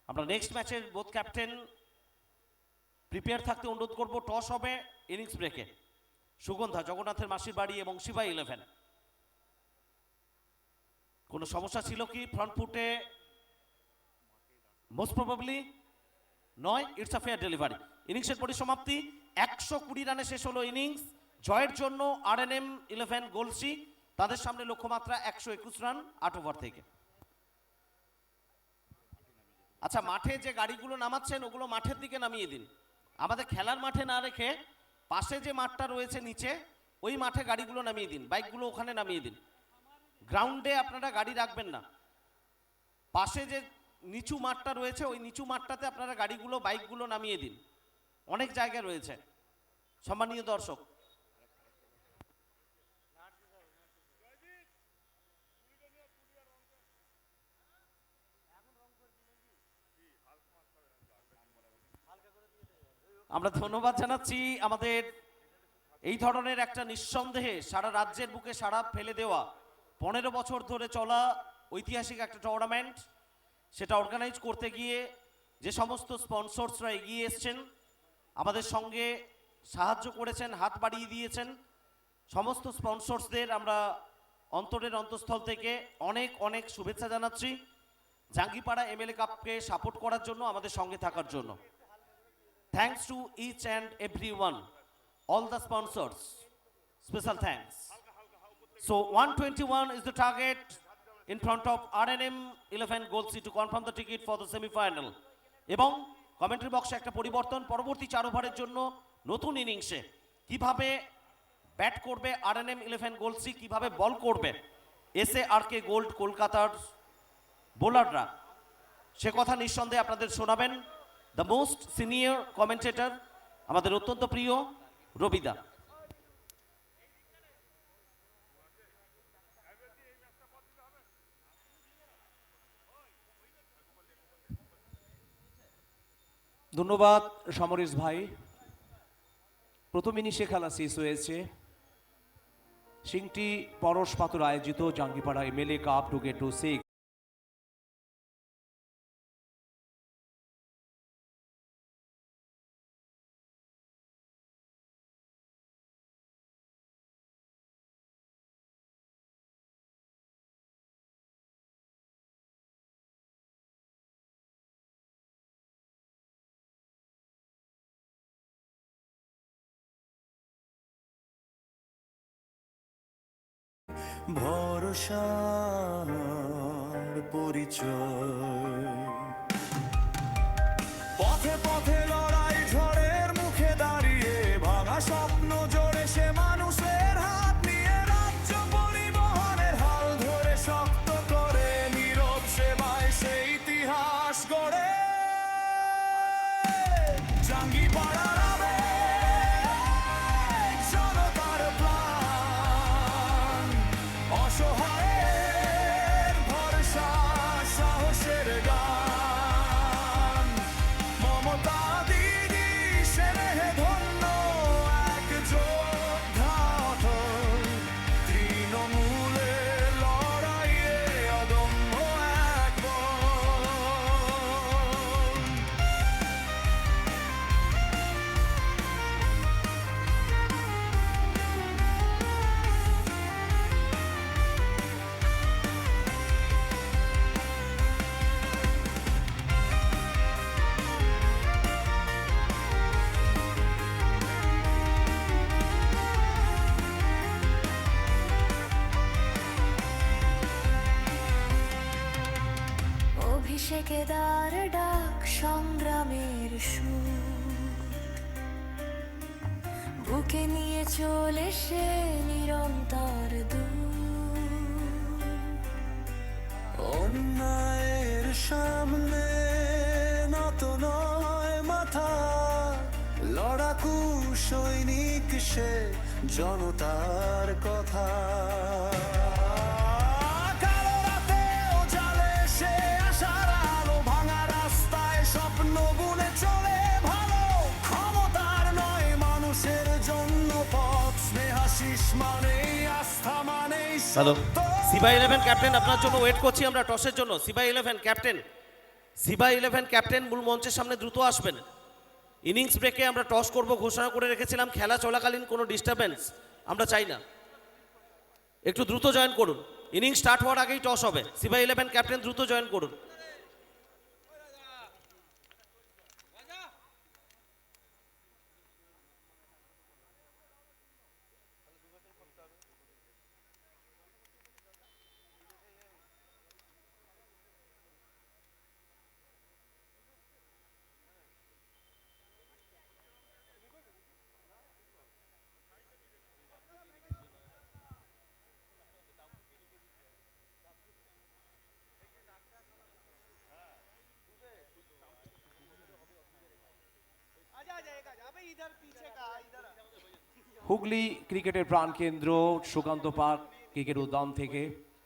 আমরা নেক্সট ম্যাচের বোথ ক্যাপ্টেন প্রিপেয়ার থাকতে অনুরোধ করব। টস হবে ইনিংস ব্রেকে। সুগন্ধা জগন্নাথের মাসির বাড়ি এবং সিবাই 11। কোনো সমস্যা ছিল কি ফ্রন্ট ফুটে? মোস্ট প্রবাবলি নয়, ইটস আ ফেয়ার ডেলিভারি। ইনিংসের পরিসমাপ্তি 120 রানে শেষ হলো ইনিংস। জয়ের জন্য RNM 11 গোলসি, তাদের সামনে লক্ষ্যমাত্রা 121 রান 8 ওভার থেকে। আচ্ছা, মাঠে যে গাড়িগুলো নামাচ্ছেন ওগুলো মাঠের দিকে নামিয়ে দিন। আমাদের খেলার মাঠে না রেখে পাশে যে মাঠটা রয়েছে নিচে, ওই মাঠে গাড়িগুলো নামিয়ে দিন, বাইকগুলো ওখানে নামিয়ে দিন। গ্রাউন্ডে আপনারা গাড়ি রাখবেন না, পাশে যে নিচু মাঠটা রয়েছে ওই নিচু মাঠটাতে আপনারা গাড়িগুলো বাইকগুলো নামিয়ে দিন। অনেক জায়গা রয়েছে। সম্মানীয় দর্শক, আমরা ধন্যবাদ জানাচ্ছি আমাদের এই ধরনের একটা নিঃসন্দেহে সারা রাজ্যের বুকে সাড়া ফেলে দেওয়া 15 বছর ধরে চলা ঐতিহাসিক একটা টুর্নামেন্ট, সেটা অর্গানাইজ করতে গিয়ে যে সমস্ত স্পন্সরসরা এগিয়ে এসছেন, আমাদের সঙ্গে সাহায্য করেছেন, হাত বাড়িয়ে দিয়েছেন, সমস্ত স্পন্সরসদের আমরা অন্তরের অন্তঃস্থল থেকে অনেক অনেক শুভেচ্ছা জানাচ্ছি জাঙ্গিপাড়া এমএলএ কাপকে সাপোর্ট করার জন্য, আমাদের সঙ্গে থাকার জন্য। Thanks to each and everyone, all the sponsors. Special thanks. So 121 is the target in front of RNM 11 Golsi to confirm the ticket for the semi-final. এবং কমেন্ট্রি বক্সে একটা পরিবর্তন, পরবর্তী 4 ওভারের জন্য নতুন ইনিংসে কিভাবে ব্যাট করবে RNM 11 গোলসি, কিভাবে বল করবে SARK গোল্ড কলকাতার বোলাররা, সে কথা নিঃসন্দেহে আপনাদের শোনাবেন দ্য মোস্ট সিনিয়র কমেন্টেটর, আমাদের অত্যন্ত প্রিয় রবিদা। ধন্যবাদ সমরেশ ভাই। প্রথম ইনিংসে খেলা শেষ হয়েছে। সিংটি পরশ পাথর আয়োজিত জাঙ্গিপাড়া এমএলএ কাপ 2K26 ভরসার পরিচয়। পথে পথে লড়াই, ঝড়ের মুখে দাঁড়িয়ে ভাঙা স্বপ্ন জোড়ে সে মানুষের হাত নিয়ে রাজ্য পরিবহনের হাল ধরে শক্ত করে নীরব সেবায় সেই ইতিহাস গড়ে। জাঙ্গিপাড়ার আবেগ, জনতার প্রাণ, অসহায়ের ভরসা, সাহসের গান। মমতা দিদি স্নেহে ধন্য এক যোদ্ধা অটল, তৃণমূলে লড়াইয়ে অদম্য এক বল। অভিষেকে দ্বার ডাক, সংগ্রামের সুর বুকে নিয়ে চলে সে নিরন্তর দূর। অন্যায়ের সামনে নত নয় মাথা, লড়াকু সৈনিক সে জনতার কথা। কালো রাতেও জ্বালে সে আশার আলো, ভাঙা রাস্তায় স্বপ্ন বুনে চলে ভালো। ক্ষমতার নয় মানুষের জন্য পথ, স্নেহাশিস মানেই আস্থা, মানেই হ্যালো, সত্য। সিবাই 11 ক্যাপ্টেন আপনার জন্য ওয়েট করছি আমরা টসের জন্য। সিবাই 11 ক্যাপ্টেন, সিবাই 11 ক্যাপ্টেন মূল মঞ্চের সামনে দ্রুত আসবেন। ইনিংস ব্রেকে আমরা টস করব ঘোষণা করে রেখেছিলাম, খেলা চলাকালীন কোনো ডিস্টারবেন্স আমরা চাই না, একটু দ্রুত জয়েন করুন। ইনিংস স্টার্ট হওয়ার আগেই টস হবে। সিবাই 11 ক্যাপ্টেন দ্রুত জয়েন করুন। হুগলি ক্রিকেটের প্রাণকেন্দ্র সুকান্ত পার্ক ক্রিকেট উদ্যান থেকে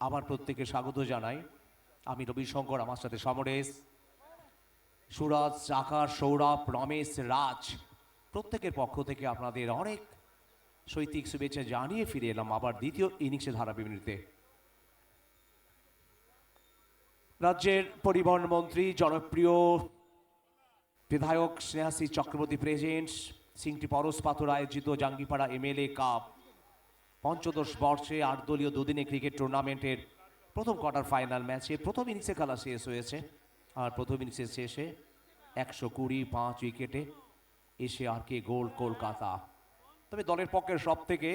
আবার প্রত্যেককে স্বাগত জানাই। আমি রবিশঙ্কর, আমার সাথে সমরেশ, সুরাজ, আকাশ, সৌরভ, রমেশ, রাজ, প্রত্যেকের পক্ষ থেকে আপনাদের অনেক শৈতিক শুভেচ্ছা জানিয়ে ফিরে এলাম আবার দ্বিতীয় ইনিংসের ধারাবিবরণীতে। রাজ্যের পরিবহন মন্ত্রী জনপ্রিয় বিধায়ক স্নেহাশী চক্রবর্তী প্রেজেন্টস সিংটি পরশ পাথর আয়োজিত জাঙ্গিপাড়া এমএলএ কাপ পঞ্চদশ বর্ষে 8 দলীয় দুদিনে ক্রিকেট টুর্নামেন্টের প্রথম কোয়ার্টার ফাইনাল ম্যাচে প্রথম ইনিংসে খেলা শেষ হয়েছে। আর প্রথম ইনিংসের শেষে 120 উইকেটে এসে আর কে গোল্ড কলকাতা। তবে দলের পক্ষের সব থেকে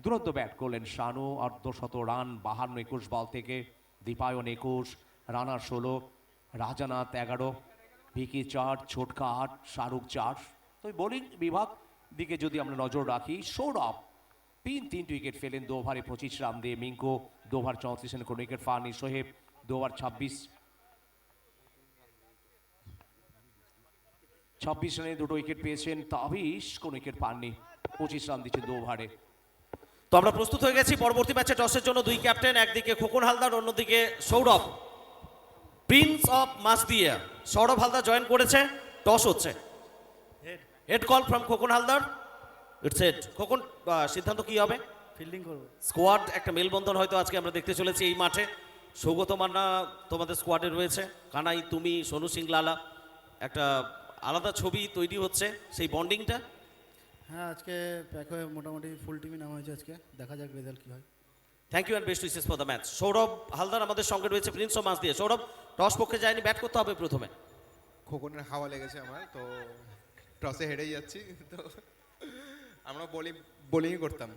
দুরন্ত ব্যাট করলেন শানু, 1/2 রান 52-21 বল থেকে, দীপায়ন 21, রানার 16, রাজানাথ 11, ভিকি 4, ছোটকা 8, শাহরুখ 4। তবে বোলিং বিভাগ দিকে যদি আমরা নজর রাখি, সৌরভ 3 উইকেট ফেলেন 2 ওভারে 25 রান দিয়ে, মিঙ্কো 2 ওভার 34 রানে কোনো উইকেট পাননি, সোহেব 2 ওভার 26 রানে 2 উইকেট পেয়েছেন, তাবিশ কোনো উইকেট পাননি, 25 রান দিচ্ছেন 2 ওভারে। তো আমরা প্রস্তুত হয়ে গেছি পরবর্তী ম্যাচে টসের জন্য। 2 ক্যাপ্টেন, একদিকে খোকন হালদার, অন্যদিকে Sourav, prince of Masdia. Sourav Haldar join করেছে, টস হচ্ছে। Head call from Khokon Haldar, it's head. Khokon, সিদ্ধান্ত কি হবে? ফিল্ডিং করবো। স্কোয়াড একটা মেলবন্ধন হয়তো আজকে আমরা দেখতে চলেছি এই মাঠে। সৌগত মান্না তোমাদের স্কোয়াডে রয়েছে, কানাই, তুমি, সোনু সিং লালা, একটা আলাদা ছবি তৈরি হচ্ছে, সেই বন্ডিংটা। হ্যাঁ, আজকে প্যাক হয়ে মোটামুটি ফুল টিমই নামা হয়েছে, আজকে দেখা যাক রেজাল্ট কী হয়। Thank you and best wishes for the match. Sourav Haldar আমাদের সঙ্গে রয়েছে, প্রিন্স অফ মাস দিয়ে। সৌরভ, টস পক্ষে যায়নি, ব্যাট করতে হবে প্রথমে। খোকনের হাওয়া লেগেছে আমার, তো টসে হেরেই যাচ্ছি, তো আমরা বোলিংই করতাম।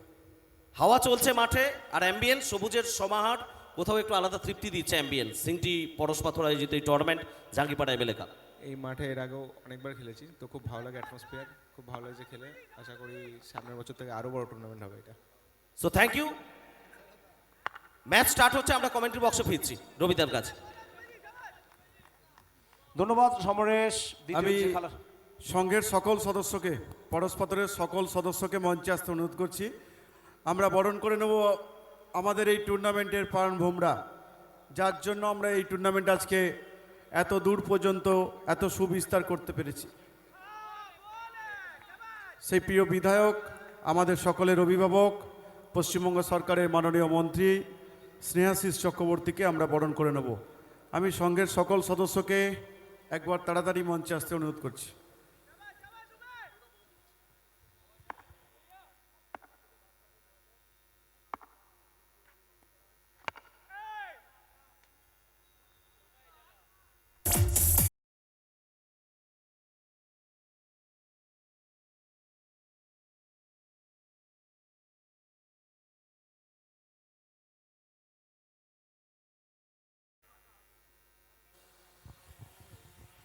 হাওয়া চলছে মাঠে, আর অ্যাম্বিয়েন্স, সবুজের সমাহার, কোথাও একটু আলাদা তৃপ্তি দিচ্ছে অ্যাম্বিয়েন্স। সিংটি পরশ পাথর আয়োজিত এই টুর্নামেন্ট জাঙ্গিপাড়া এমএলএ কাপ। এই মাঠে এর আগেও অনেকবার খেলেছি, তো খুব ভালো লাগে অ্যাটমসফিয়ার, খুব ভালো লাগছে খেলে। আশা করি সামনের বছর থেকে আরও বড় টুর্নামেন্ট হবে এটা। So thank you. Match start হচ্ছে, আমরা কমেন্ট্রি বক্সে ফিরছি রবিদার কাছে। ধন্যবাদ সমরেশ। আমি সংঘের সকল সদস্যকে, পরস্পরের সকল সদস্যকে মঞ্চে আসতে অনুরোধ করছি। আমরা বরণ করে নেব আমাদের এই টুর্নামেন্টের প্রাণভোমরা, যার জন্য আমরা এই টুর্নামেন্ট আজকে এত দূর পর্যন্ত এত সুবিস্তার করতে পেরেছি। সেই প্রিয় বিধায়ক, আমাদের সকলের অভিভাবক, পশ্চিমবঙ্গ সরকারের মাননীয় মন্ত্রী স্নেহাশিস চক্রবর্তীকে আমরা বরণ করে নেব। আমি সংঘের সকল সদস্যকে একবার তাড়াতাড়ি মঞ্চে আসতে অনুরোধ করছি।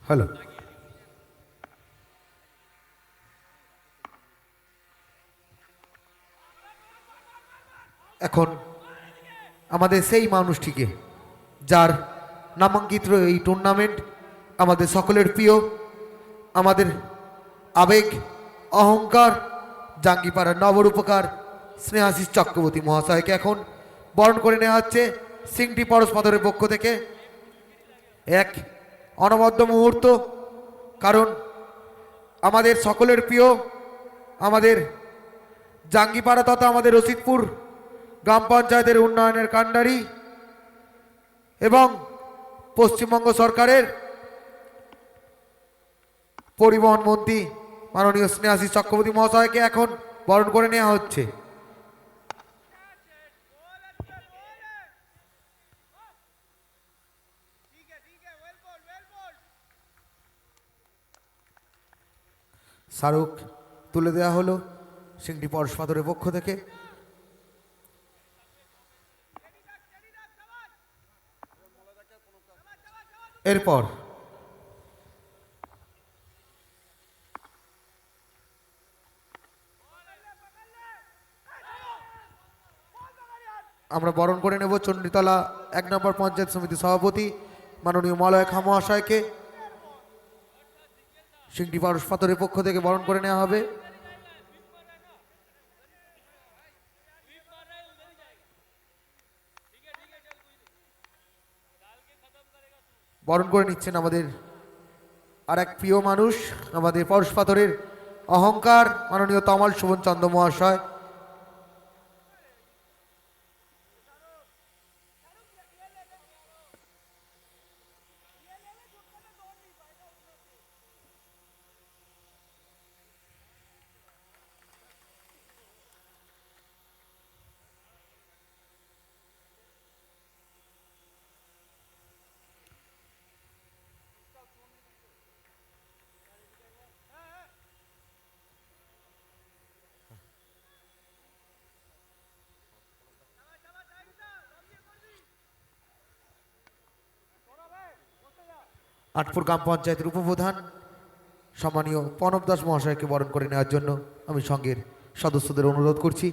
হ্যালো, এখন আমাদের সেই মানুষটিকে, যার নামাঙ্কিত এই টুর্নামেন্ট, আমাদের সকলের প্রিয়, আমাদের আবেগ, অহংকার, জাঙ্গিপাড়ার নবরূপকার স্নেহাশিস চক্রবর্তী মহাশয়কে এখন বরণ করে নেওয়া হচ্ছে সিংটি পরশ পাথরের পক্ষ থেকে। এক অনবদ্য মুহূর্ত, কারণ আমাদের সকলের প্রিয়, আমাদের জাঙ্গিপাড়া তথা আমাদের রশিদপুর গ্রাম পঞ্চায়েতের উন্নয়নের কাণ্ডারি এবং পশ্চিমবঙ্গ সরকারের পরিবহন মন্ত্রী মাননীয় স্নেহাশিস চক্রবর্তী মহাশয়কে এখন বরণ করে নেওয়া হচ্ছে। স্মারক তুলে দেওয়া হলো সিংটি পরশ পাথরের পক্ষ থেকে। এরপর আমরা বরণ করে নেব চণ্ডীতলা 1 নম্বর পঞ্চায়েত সমিতি সভাপতি মাননীয় মলয় খাঁ মহাশয়কে। সিংটি পরশ পাথরের পক্ষ থেকে বরণ করে নেওয়া হবে। বরণ করে নিচ্ছেন আমাদের আর এক প্রিয় মানুষ, আমাদের পরশ পাথরের অহংকার মাননীয় তমাল শোভন চন্দ্র মহাশয়। আটপুর গ্রাম পঞ্চায়েতের উপপ্রধান সম্মানীয় প্রণব দাস মহাশয়কে বরণ করে নেওয়ার জন্য আমি সঙ্গের সদস্যদের অনুরোধ করছি।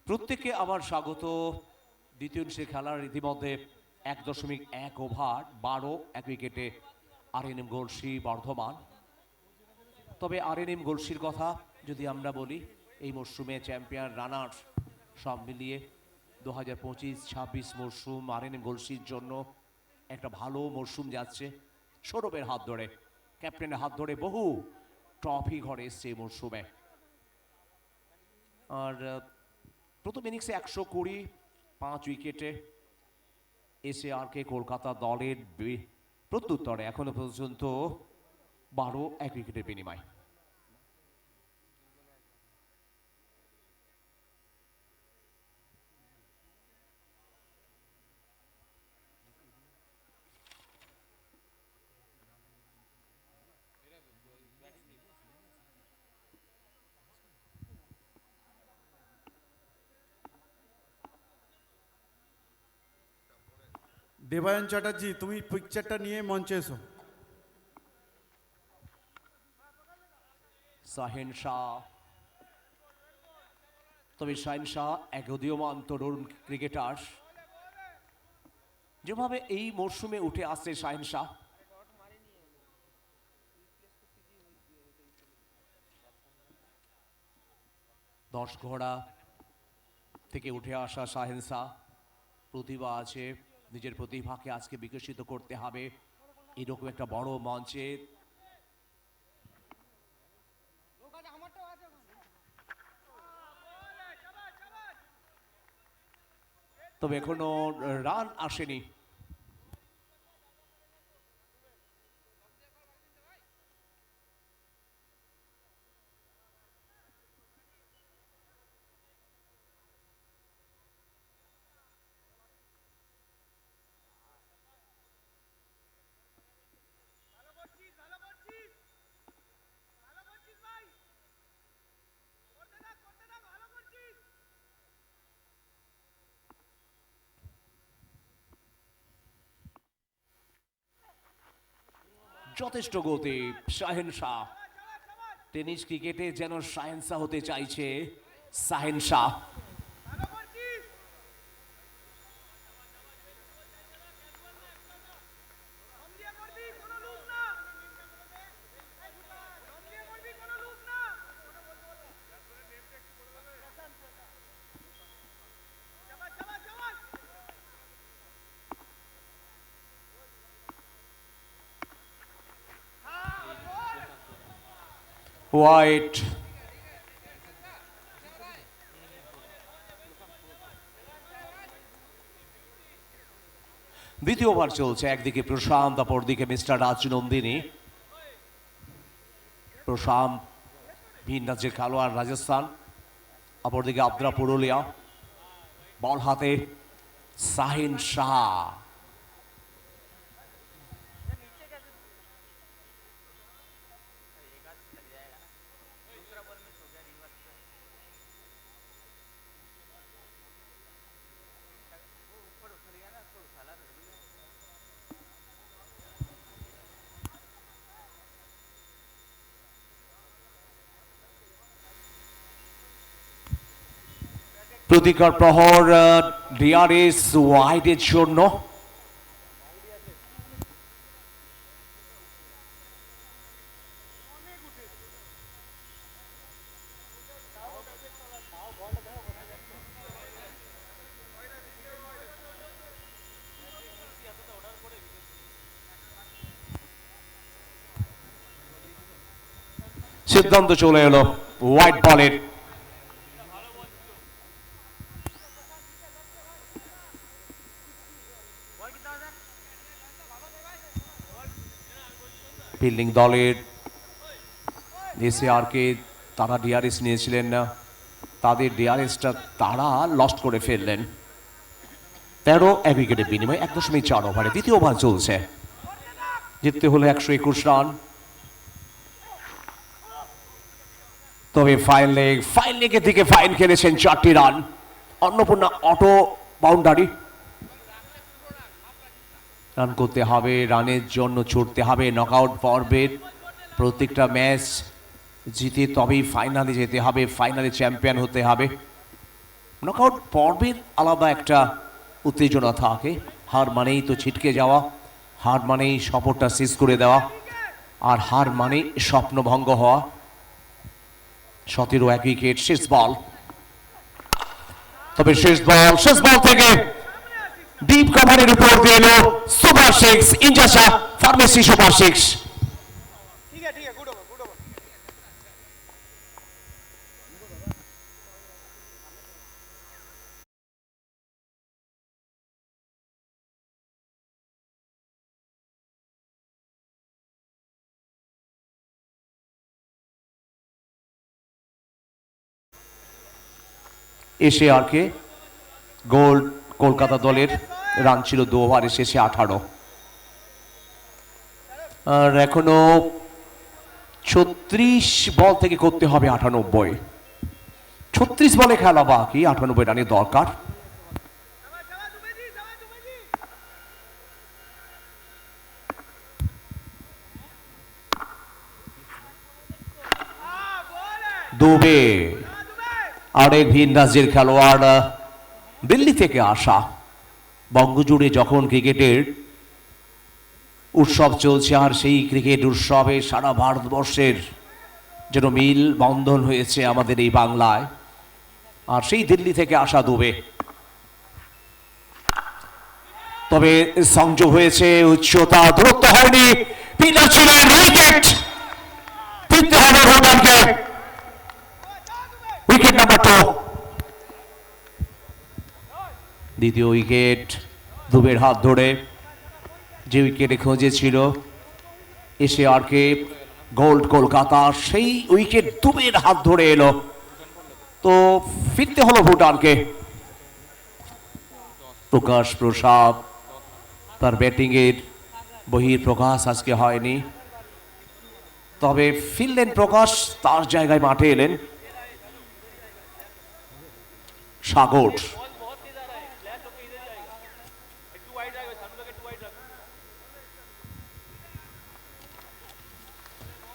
প্রত্যেককে আবার স্বাগত দ্বিতীয় ইনিংসে খেলার ইতিমধ্যে 1.1 ওভার 12 উইকেটে আরএনএম গলসি বর্ধমান। তবে আরএনএম গলসির কথা যদি আমরা বলি, এই মরশুমে চ্যাম্পিয়ন রানার্স সব মিলিয়ে 2025-26 মরশুম আরএনএম গলসির জন্য একটা ভালো মরশুম যাচ্ছে। সৌরভের হাত ধরে, ক্যাপ্টেনের হাত ধরে বহু ট্রফি ঘরে এসছে এই মরশুমে। আর প্রথম ইনিংসে 120 5 উইকেটে এসএআরকে কলকাতা দলের প্রত্যুত্তরে এখনো পর্যন্ত 12 উইকেটের বিনিময়। দেবায়ন চ্যাটার্জি, তুমি পিকচারটা নিয়ে মঞ্চে এসো। শাহিন শাহ, তবে শাহিন শাহ এক উদীয়মান তরুণ ক্রিকেটার, যেভাবে এই মরশুমে উঠে আসছে শাহিন শাহ। দশ ঘোড়া থেকে উঠে আসা শাহিন শাহ, প্রতিভা আছে, নিজের প্রতিভাকে আজকে বিকশিত করতে হবে এরকম একটা বড় মঞ্চে। তবে এখনো রান আসেনি। যথেষ্ট গতি শাহেন শাহ। টেনিস ক্রিকেটে যেন শাহেন শাহ হতে চাইছে শাহেন শাহ। হোয়াইট। দ্বিতীয় ওভার চলছে, একদিকে প্রশান্ত অপরদিকে মিস্টার রাজনন্দিনী। প্রশান্ত ভিন রাজ্যের খেলোয়াড় রাজস্থান, অপরদিকে আদ্রা পুরুলিয়া। বল হাতে শাহিন শাহ। প্রতিকার প্রহর ডিআরএস ওয়াইডের জন্য। সিদ্ধান্ত চলে এলো হোয়াইট বলের। ফিল্ডিং দলের এসএআরকে তারা ডিআরএস নিয়েছিলেন না, তাদের ডিআরএসটা তারা লস্ট করে ফেললেন। 13 উইকেটের বিনিময়ে 1.4 ওভারে দ্বিতীয় ওভার চলছে। জিততে হলে 121 রান। তবে ফাইন লেগের দিকে ফাইন খেলেছেন 4টি run. Annapurna auto boundary. Run করতে হবে, রানের জন্য ছুটতে হবে। নকআউট পর্বের প্রত্যেকটা ম্যাচ জিতে তবেই ফাইনালে যেতে হবে, ফাইনালে চ্যাম্পিয়ন হতে হবে। নকআউট পর্বের আলাদা একটা উত্তেজনা থাকে। হার মানেই তো ছিটকে যাওয়া, হার মানেই সফরটা শেষ করে দেওয়া, আর হার মানে স্বপ্নভঙ্গ হওয়া। 17 উইকেট, শেষ বল। তবে শেষ বল থেকে ডিপ কভারের উপর দিয়ে এলো সুপার 6 ইনজাসা pharmacy super 6। SARK gold Kolkata দলের রান ছিল 2 ওভারে শেষে 18। আর এখনো 36 বল থেকে করতে হবে 98। 36 বলে খেলা বাকি, 98 রানের দরকার। দুবে আরেক ভিন রাজ্যের খেলোয়াড়, দিল্লি থেকে আসা। বঙ্গজুড়ে যখন ক্রিকেটের উৎসব চলছে, আর সেই ক্রিকেট উৎসবে সারা ভারতবর্ষের যেন মিল বন্ধন হয়েছে আমাদের এই বাংলায়, আর সেই দিল্লি থেকে আসা দুবে। তবে সংযোগ হয়েছে, উচ্চতা দূরত্ব হয়নি, পিলার ছিলেন উইকেট। ফিরতে হবে ভুটানকে। Wicket number 2। দ্বিতীয় উইকেট দুবের হাত ধরে, যে উইকেটে খুঁজেছিল এসে আর কে গোল্ড কলকাতা, সেই উইকেট দুবের হাত ধরে এলো। তো ফিরতে হলো ভুটানকে। প্রকাশ প্রসাদ তার ব্যাটিংয়ের বহির প্রকাশ আজকে হয়নি, তবে ফিরলেন প্রকাশ, তার জায়গায় মাঠে এলেন সাগর।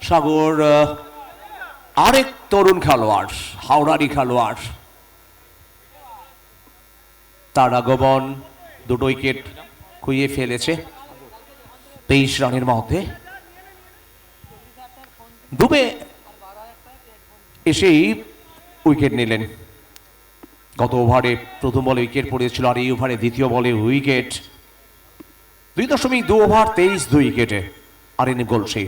সাগর আরেক তরুণ খেলোয়াড়, হাওড়ারি খেলোয়াড়, তার আগমন দুটো উইকেট খুইয়ে ফেলেছে 23 রানের মধ্যে। দুবে এসেই উইকেট নিলেন। গত ওভারে প্রথম বলে উইকেট পড়েছিল, আর এই ওভারে দ্বিতীয় বলে উইকেট। 2.2 ওভার 23 2 উইকেটে আরেন গোলসি।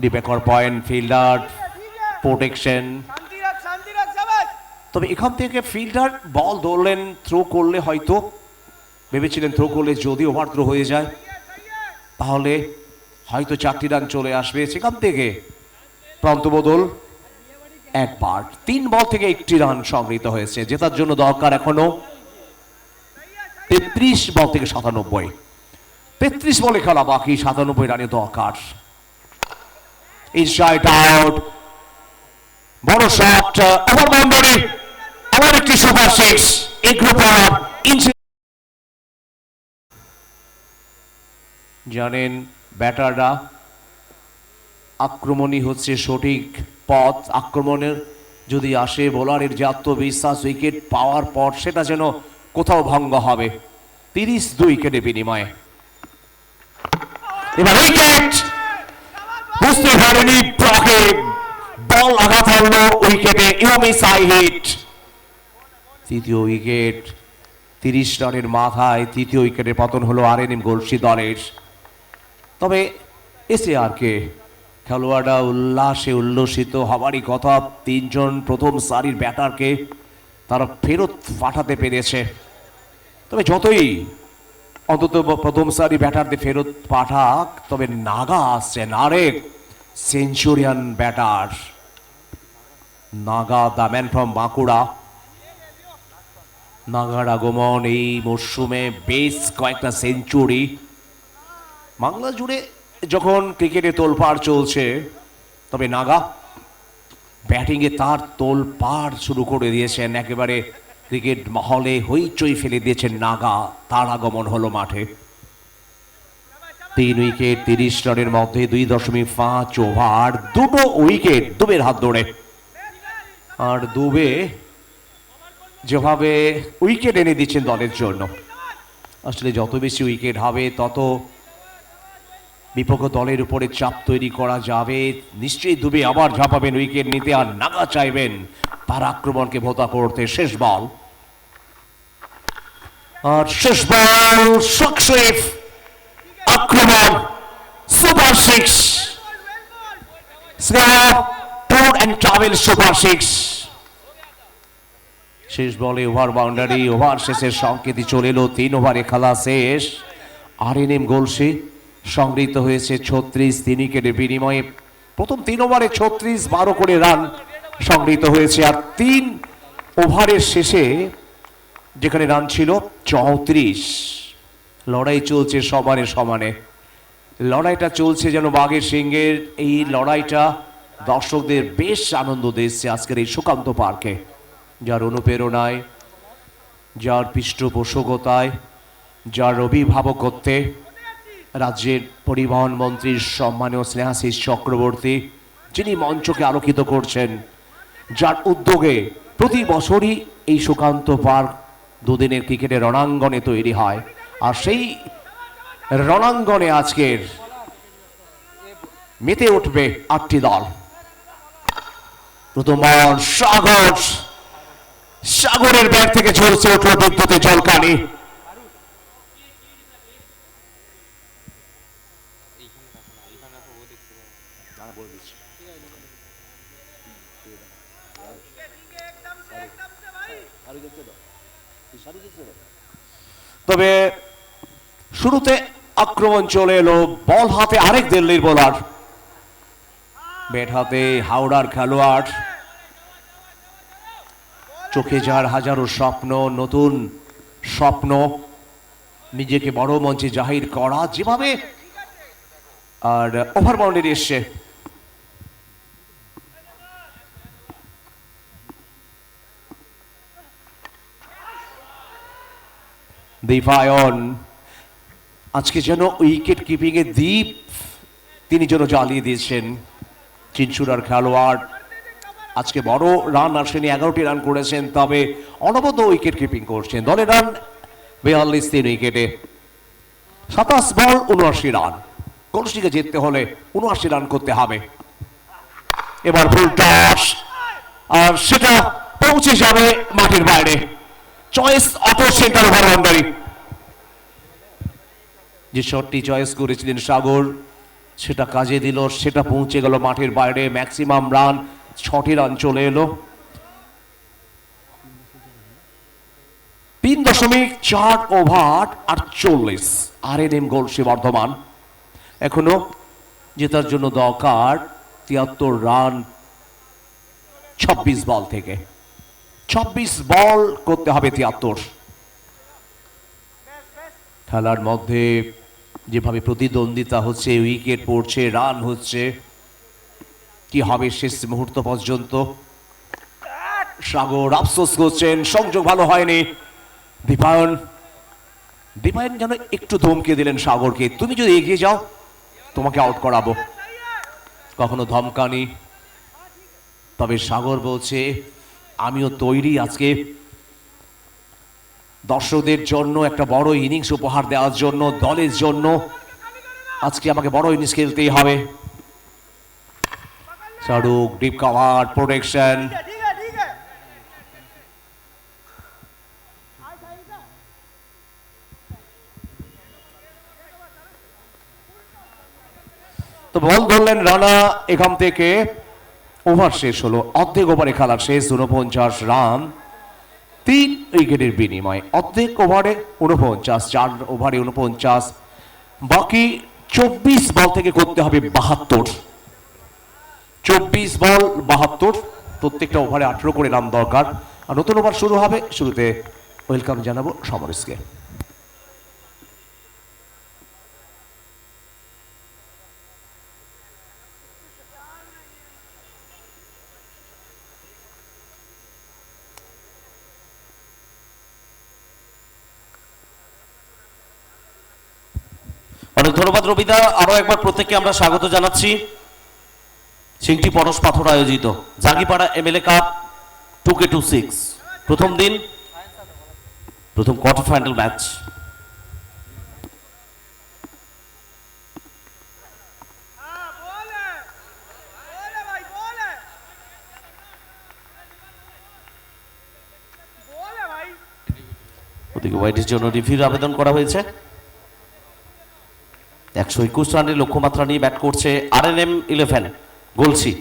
ডিপেকর পয়েন্ট, ফিল্ডার প্রোটেকশন। তবে এখান থেকে ফিল্ডার বল ধরলেন, থ্রো করলে হয়তো ভেবেছিলেন থ্রো করলে যদি ওভার থ্রো হয়ে যায় তাহলে হয়তো 4টি রান চলে আসবে। সেখান থেকে প্রান্ত বদল একবার, 3 বল থেকে 1টি রান সংগৃহীত হয়েছে। জেতার জন্য দরকার এখনো 33 বল থেকে 97। 33 বলে খেলা বাকি, 97 রানের দরকার। ইনসাইড আউট, বড় শট, ওভার বাউন্ডারি, আবার একটি সুপার সিক্স। এই গ্রুপের জানেন ব্যাটাররা আক্রমণই হচ্ছে সঠিক পথ। আক্রমণের যদি আসে বোলারের যে আত্মবিশ্বাস, উইকেট পাওয়ার পর সেটা যেন কোথাও ভঙ্গ হবে। 32 উইকেটের বিনিময়ে এবার উইকেট, বুঝতে পারেনি ব্রকে বল আঘাত হলো উইকেটে, ইউমিস হাই হিট। তৃতীয় উইকেট, 30 রানের মাথায় তৃতীয় উইকেটের পতন হলো আরএনএম গোলসি দলের। তবে এসে আর কে খেলোয়াড়রা উল্লাসে উল্লসিত হবারই কথা। 3 জন প্রথম সারির ব্যাটারকে তারা ফেরত পাঠাতে পেরেছে। তবে যতই অন্তত প্রথম সারি ব্যাটারদের ফেরত পাঠাক, তবে নাগা আসছেন আরেক centurion batter. Naga, the man from Bankura. নাগার আগমন এই মরশুমে বেশ কয়েকটা সেঞ্চুরি। বাংলা জুড়ে যখন ক্রিকেটে তোলপাড় চলছে, তবে নাগা ব্যাটিংয়ে তার তোলপাড় শুরু করে দিয়েছেন। একেবারে ক্রিকেট মহলে হইচই ফেলে দিয়েছেন নাগা, তার আগমন হলো মাঠে। 3 উইকেট 30 রানের মধ্যে 2.5 ওভার, 2 উইকেট দুবের হাত ধরে। আর দুবে যেভাবে উইকেট এনে দিচ্ছেন দলের জন্য, আসলে যত বেশি উইকেট হবে তত বিপক্ষ দলের উপরে চাপ তৈরি করা যাবে। নিশ্চয়ই দুবে আবার ঝাঁপাবেন উইকেট নিতে, আর নাগা চাইবেন তার আক্রমণকে ভোতা করতে। শেষ বল, আর শেষ বল সাকসেস, আক্রমণ, super six, tour and travel super six. শেষ বলে ওভার বাউন্ডারি, ওভার শেষের সংকেতই চলে এলো। 3 ওভারে খেলা শেষ। আরএনএম গোলসি সংগৃহীত হয়েছে 36 3 উইকেটের বিনিময়ে। প্রথম 3 ওভারে 36, 12 করে রান সংগৃহীত হয়েছে। আর 3 ওভারের শেষে যেখানে রান ছিল 34। লড়াই চলছে সমানে সমানে, লড়াইটা চলছে যেন বাঘের সিংহের। এই লড়াইটা দর্শকদের বেশ আনন্দ দিচ্ছে আজকের এই সুকান্ত পার্কে, যার অনুপ্রেরণায়, যার পৃষ্ঠপোষকতায়, যার অভিভাবকত্বে রাজ্যের পরিবহন মন্ত্রীর সম্মানীয় স্নেহাশিস চক্রবর্তী, যিনি মঞ্চকে আলোকিত করছেন, যার উদ্যোগে প্রতি বছরই এই সুকান্ত পার্ক 2 দিনের ক্রিকেটের রণাঙ্গনে তৈরি হয়। আর সেই রণাঙ্গনে আজকের মেতে উঠবে 8টি দল। প্রথম বল সাগর, সাগরের ব্যাট থেকে ঝরছে উঠল বিদ্যুতের জলকানি। তবে শুরুতে আক্রমণ চলে এলো, বল হাতে আরেক দিল্লির বোলার, ব্যাট হাতে হাওড়ার খেলোয়াড়। চোখে যার হাজারো স্বপ্ন, নতুন স্বপ্ন, নিজেকে বড় মঞ্চে জাহির করা, যেভাবে আর ওভার বাউন্ডারি এসছে। দীপায়ন আজকে যেন উইকেট কিপিং এ দ্বীপ তিনি যেন জ্বালিয়ে দিয়েছেন। চিনচুরার খেলোয়াড় আজকে বড় রান আসেনি, 11টি রান করেছেন, তবে অনবদ্য উইকেট কিপিং করছেন। দলের রান 42, 3 উইকেটে, 27 বল 79 রান। কলসিকে জিততে হলে 79 রান করতে হবে। এবার ফুল টস, আর সেটা পৌঁছে যাবে মাঠের বাইরে। Choice auto centre over boundary. যে শটটি চয়েস করেছিলেন সাগর, সেটা কাজে দিল, সেটা পৌঁছে গেল মাঠের বাইরে। ম্যাক্সিমাম রান, 6টি রান চলে এলো। 3.4 ওভার 48। RNM গলসি বর্ধমান এখনো জেতার জন্য দরকার 73 রান 26 বল থেকে। 26 বল করতে হবে 73। খেলার মধ্যে যেভাবে প্রতিদ্বন্দ্বিতা হচ্ছে, উইকেট পড়ছে, রান হচ্ছে, কি হবে শেষ মুহূর্ত পর্যন্ত? সাগর আফসোস করছেন, সংযোগ ভালো হয়নি। দীপায়ন যেন একটু ধমকে দিলেন সাগরকে, তুমি যদি এগিয়ে যাও তোমাকে আউট করাবো। কখনো ধমকানি, তবে সাগর বলছে আমিও তৈরি আজকে দর্শকদের জন্য একটা বড় ইনিংস উপহার দেওয়ার জন্য, দলের জন্য আজকে আমাকে বড় ইনিংস খেলতেই হবে। শাহরুখ ডিপ কাভার প্রোটেকশন, তো বল ধরলেন রানা। এখান থেকে ওভার শেষ হলো, অর্ধেক ওভারে খেলা শেষ। 49 রান 3 উইকেটের বিনিময়ে, অর্ধেক ওভারে 49, 4 ওভারে 49, বাকি 24 বল থেকে করতে হবে 72। 24 বল 72, প্রত্যেকটা ওভারে 18 করে রান দরকার। আর নতুন ওভার শুরু হবে, শুরুতে ওয়েলকাম জানাবো সমরেশকে। অনেক ধন্যবাদ রবিদা। আরো একবার প্রত্যেককে আমরা স্বাগত জানাচ্ছি সিংটি পরশ পাথর আয়োজিত জাগিপাড়া MLA কাপ 2K26 প্রথম দিন, প্রথম কোয়ার্টার ফাইনাল ম্যাচ। ওদিকে ওয়াইডের জন্য রিভিউর আবেদন করা হয়েছে। 121 রানের লক্ষ্যমাত্রা নিয়ে ব্যাট করছে RNM 11 গলসি।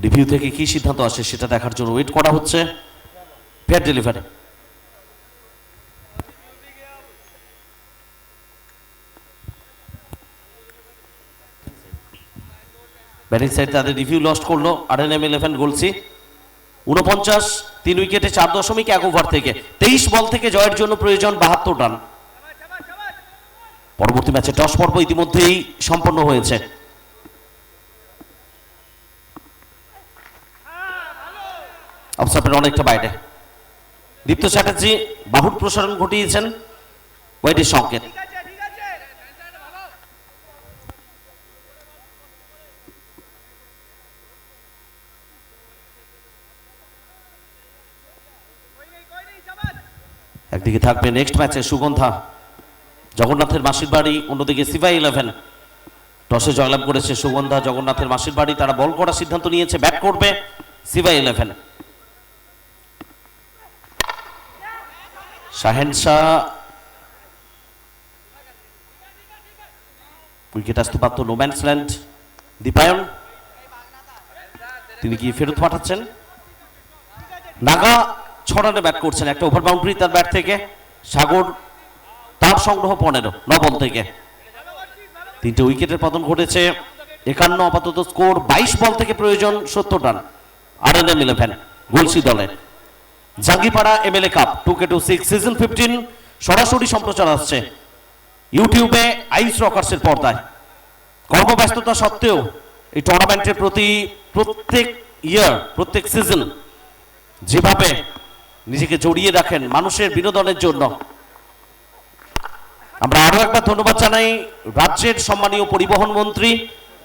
রিভিউ থেকে কি সিদ্ধান্ত আসে সেটা দেখার জন্য ওয়েট করা হচ্ছে। ফেয়ার ডেলিভারি, ব্যাটিং সাইড তাদের রিভিউ লস্ট করলো RNM 11 গলসি। 49, 3 উইকেটে 4.1 ওভার থেকে 23 বল থেকে জয়ের জন্য প্রয়োজন 72 রান। পরবর্তী ম্যাচে টস পর্ব ইতিমধ্যেই সম্পন্ন হয়েছে। অবসাপের অনেকটা বাইরে। দীপ্ত চ্যাটার্জি বাহুর প্রসারণ ঘটিয়েছেন, ওয়াইডের সংকেত। একদিকে থাকবে নেক্সট ম্যাচে সুগন্ধা জগন্নাথের মাসির বাড়ি, অন্যদিকে সিভাই 11। টসে জয়লাভ করেছে সুগন্ধা জগন্নাথের মাসির বাড়ি, তারা বল করার সিদ্ধান্ত নিয়েছে, ব্যাট করবে সিভাই 11। শাহেন শাহ উইকেট আসতে পারত নোম্যান্সল্যান্ড। দীপায়ন তিনি কি ফেরত পাঠাচ্ছেন। নাগা 6 রানে ব্যাট করছেন, একটা ওভার বাউন্ডারি তার ব্যাট থেকে। সাগর তার সংগ্রহ 15 9 বল থেকে। 3টে উইকেটের পতন ঘটেছে। 51 আপাতত স্কোর। 22 বল থেকে প্রয়োজন 70 রান RNM 11 গলসি দলের। Jangipara MLA cup 2K26 season 15 সরাসরি সম্প্রচার আসছে ইউটিউবে আইস রকার্সের পর্দায়। কর্মব্যস্ততা সত্ত্বেও এই টুর্নামেন্টের প্রতি প্রত্যেক ইয়ার প্রত্যেক সিজন যেভাবে নিজেকে জড়িয়ে রাখেন মানুষের বিনোদনের জন্য, আমরা আরো একবার ধন্যবাদ জানাই রাজ্যের সম্মানীয় পরিবহন মন্ত্রী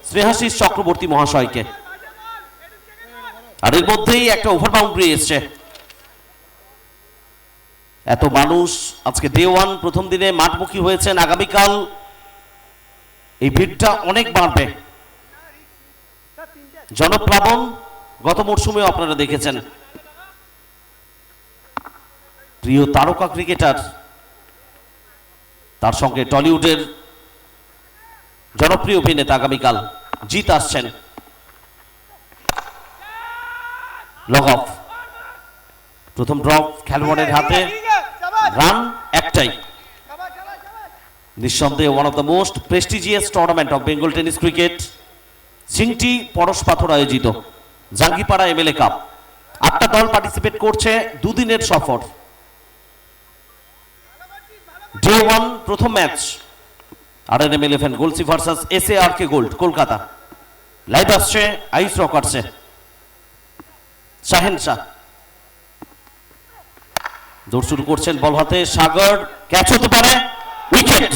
স্নেহাশিস চক্রবর্তী মহাশয়কে। আর এর মধ্যেই একটা ওভার বাউন্ডারি এসছে। এত মানুষ আজকে ডে 1 প্রথম দিনে মাঠমুখী হয়েছেন। আগামীকাল এই ভিড়টা অনেক বাড়বে। জনপ্লাবন গত মরশুমে আপনারা দেখেছেন। প্রিয় তারকা ক্রিকেটার, তার সঙ্গে টলিউডের জনপ্রিয় অভিনেতা আগামীকাল জিত আসছেন। লগ অফ, প্রথম ড্রপ খেলোয়াড়ের হাতে। রান একটাই। নিঃসন্দেহে one of the most prestigious tournament of Bengal tennis cricket, Singti Parash Pathar আয়োজিত জাঙ্গিপাড়া MLA কাপ। 8টা দল পার্টিসিপেট করছে, দুদিনের সফর। ডে 1 প্রথম match RNM 11 Galsi versus SARK gold Kolkata. Live আসছে আইস রকার্সে। শাহেন শাহ দৌড় শুরু করছেন বল হাতে। সাগর ক্যাচ হতে পারে, উইকেট।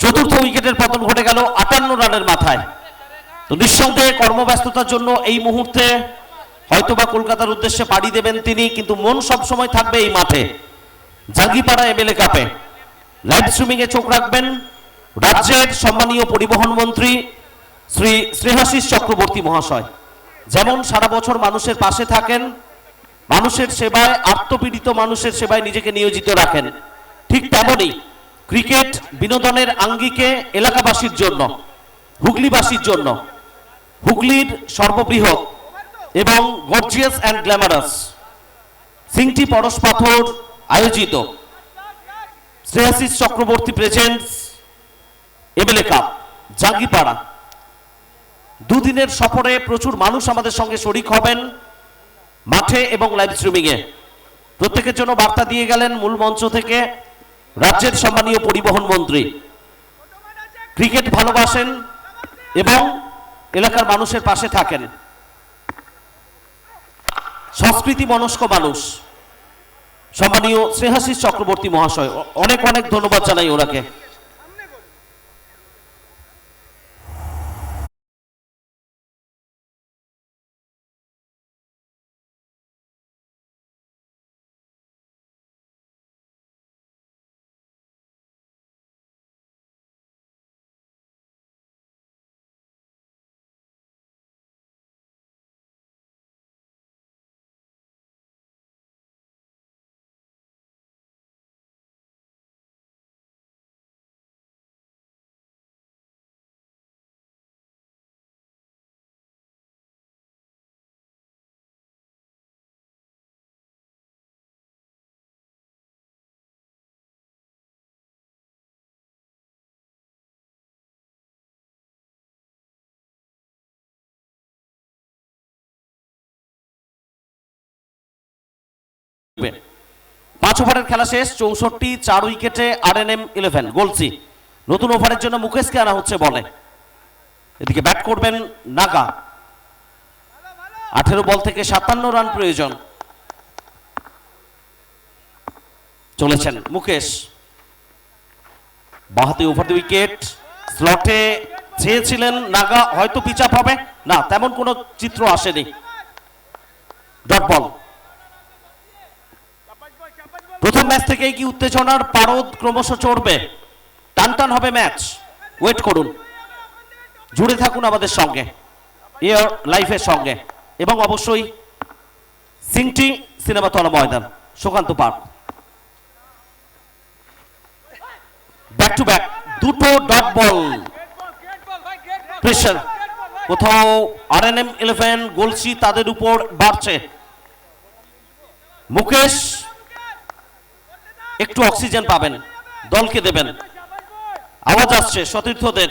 চতুর্থ উইকেটের পতন ঘটে গেল 58 রানের মাথায়। তো নিঃসন্দেহে কর্মব্যস্ততার জন্য এই মুহূর্তে হয়তোবা কলকাতার উদ্দেশ্যে পাড়ি দেবেন তিনি, কিন্তু মন সব সময় থাকবে এই মাঠে জাঙ্গিপাড়া MLA কাপে। লাইভ স্ট্রিমিং এ চোখ রাখবেন রাজ্যের সম্মানীয় পরিবহন মন্ত্রী শ্রী স্নেহাশিস চক্রবর্তী মহাশয়। যেমন সারা বছর মানুষের পাশে থাকেন, মানুষের সেবায়, আত্মপীড়িত মানুষের সেবায় নিজেকে নিয়োজিত রাখেন, ঠিক তেমনই ক্রিকেট বিনোদনের আঙ্গিকে এলাকাবাসীর জন্য, হুগলিবাসীর জন্য, হুগলির সর্ববৃহৎ এবং gorgeous and glamorous সিংটি Parash Pathar আয়োজিত Shreyashis Chakraborty presents MLA cup Jangipara. দুদিনের সফরে প্রচুর মানুষ আমাদের সঙ্গে শরিক হবেন মাঠে এবং লাইভ স্ট্রিমিং এ। প্রত্যেকের জন্য বার্তা দিয়ে গেলেন মূল মঞ্চ থেকে রাজ্যের সম্মানীয় পরিবহন মন্ত্রী। ক্রিকেট ভালোবাসেন এবং এলাকার মানুষের পাশে থাকেন, সংস্কৃতি মনস্ক মানুষ সম্মানীয় স্নেহাশিস চক্রবর্তী মহাশয়। অনেক অনেক ধন্যবাদ জানাই ওনাকে। থাকবে। 5 ওভারের খেলা শেষ, 64 4 উইকেটে RNM 11 গোলসি। নতুন ওভারের জন্য মুকেশকে আনা হচ্ছে বলে। এদিকে ব্যাট করবেন নাগা। 18 বল থেকে 57 রান প্রয়োজন। চলেছেন মুকেশ, বাহাতি ওভার দ্য উইকেট। স্লটে চেয়েছিলেন নাগা, হয়তো পিচ আপ হবে না, তেমন কোনো চিত্র আসেনি। Dot ball. প্রথম ম্যাচ থেকেই কি উত্তেজনার পারদ ক্রমশ চড়বে? টান টান হবে ম্যাচ, ওয়েট করুন, জুড়ে থাকুন আমাদের সঙ্গে, এয়ার লাইফের সঙ্গে, এবং অবশ্যই সিংটি সিনেমাতলা ময়দান, সুকান্ত পার্ক। টু ব্যাক দুটো ডট বল প্রেশার কোথাও আরএনএম 11 গোলসি তাদের উপর বাড়ছে। মুকেশ একটু অক্সিজেন পাবেন, দলকে দেবেন। আওয়াজ আসছে সতীর্থদের,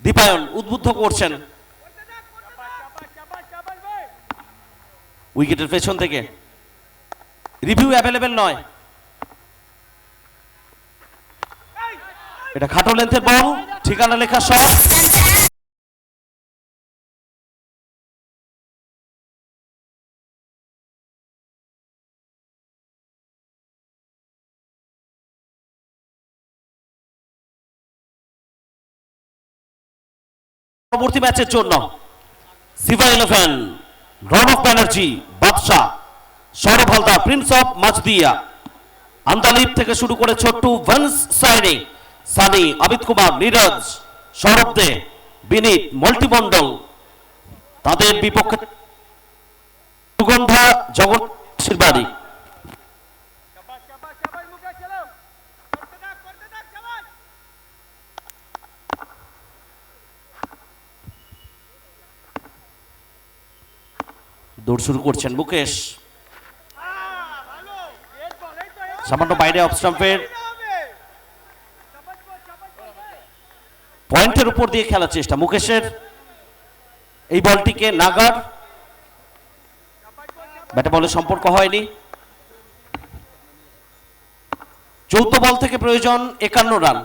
দীপায়ন উদ্বুদ্ধ করছেন উইকেটের পেছন থেকে। রিভিউ অ্যাভেলেবেল নয়, এটা খাটো লেন্থের বল, ঠিকানা লেখা শট। পরবর্তী ম্যাচের জন্য সিভা 11, রনক ব্যানার্জি, বাদশাহ, সৌরভ হালদার, প্রিন্স অফ মাজদিয়া, আন্দালিপ থেকে শুরু করে ছোট্টু, ভেন্স সাইনি, সানি, অমিত কুমার, নীরজ, সৌরভ দে, বিনীত, মল্টিমন্ডল, তাদের বিপক্ষে সুগন্ধা জগৎ বাড়ি। দৌড় শুরু করছেন মুকেশ, সামান্য বাইরে অফ স্টাম্পের পয়েন্টের উপর দিয়ে খেলার চেষ্টা মুকেশের। এই বলটিকে নাগার ব্যাটে বলে সম্পর্ক হয়নি। চৌদ্দ বল থেকে প্রয়োজন 51 রান।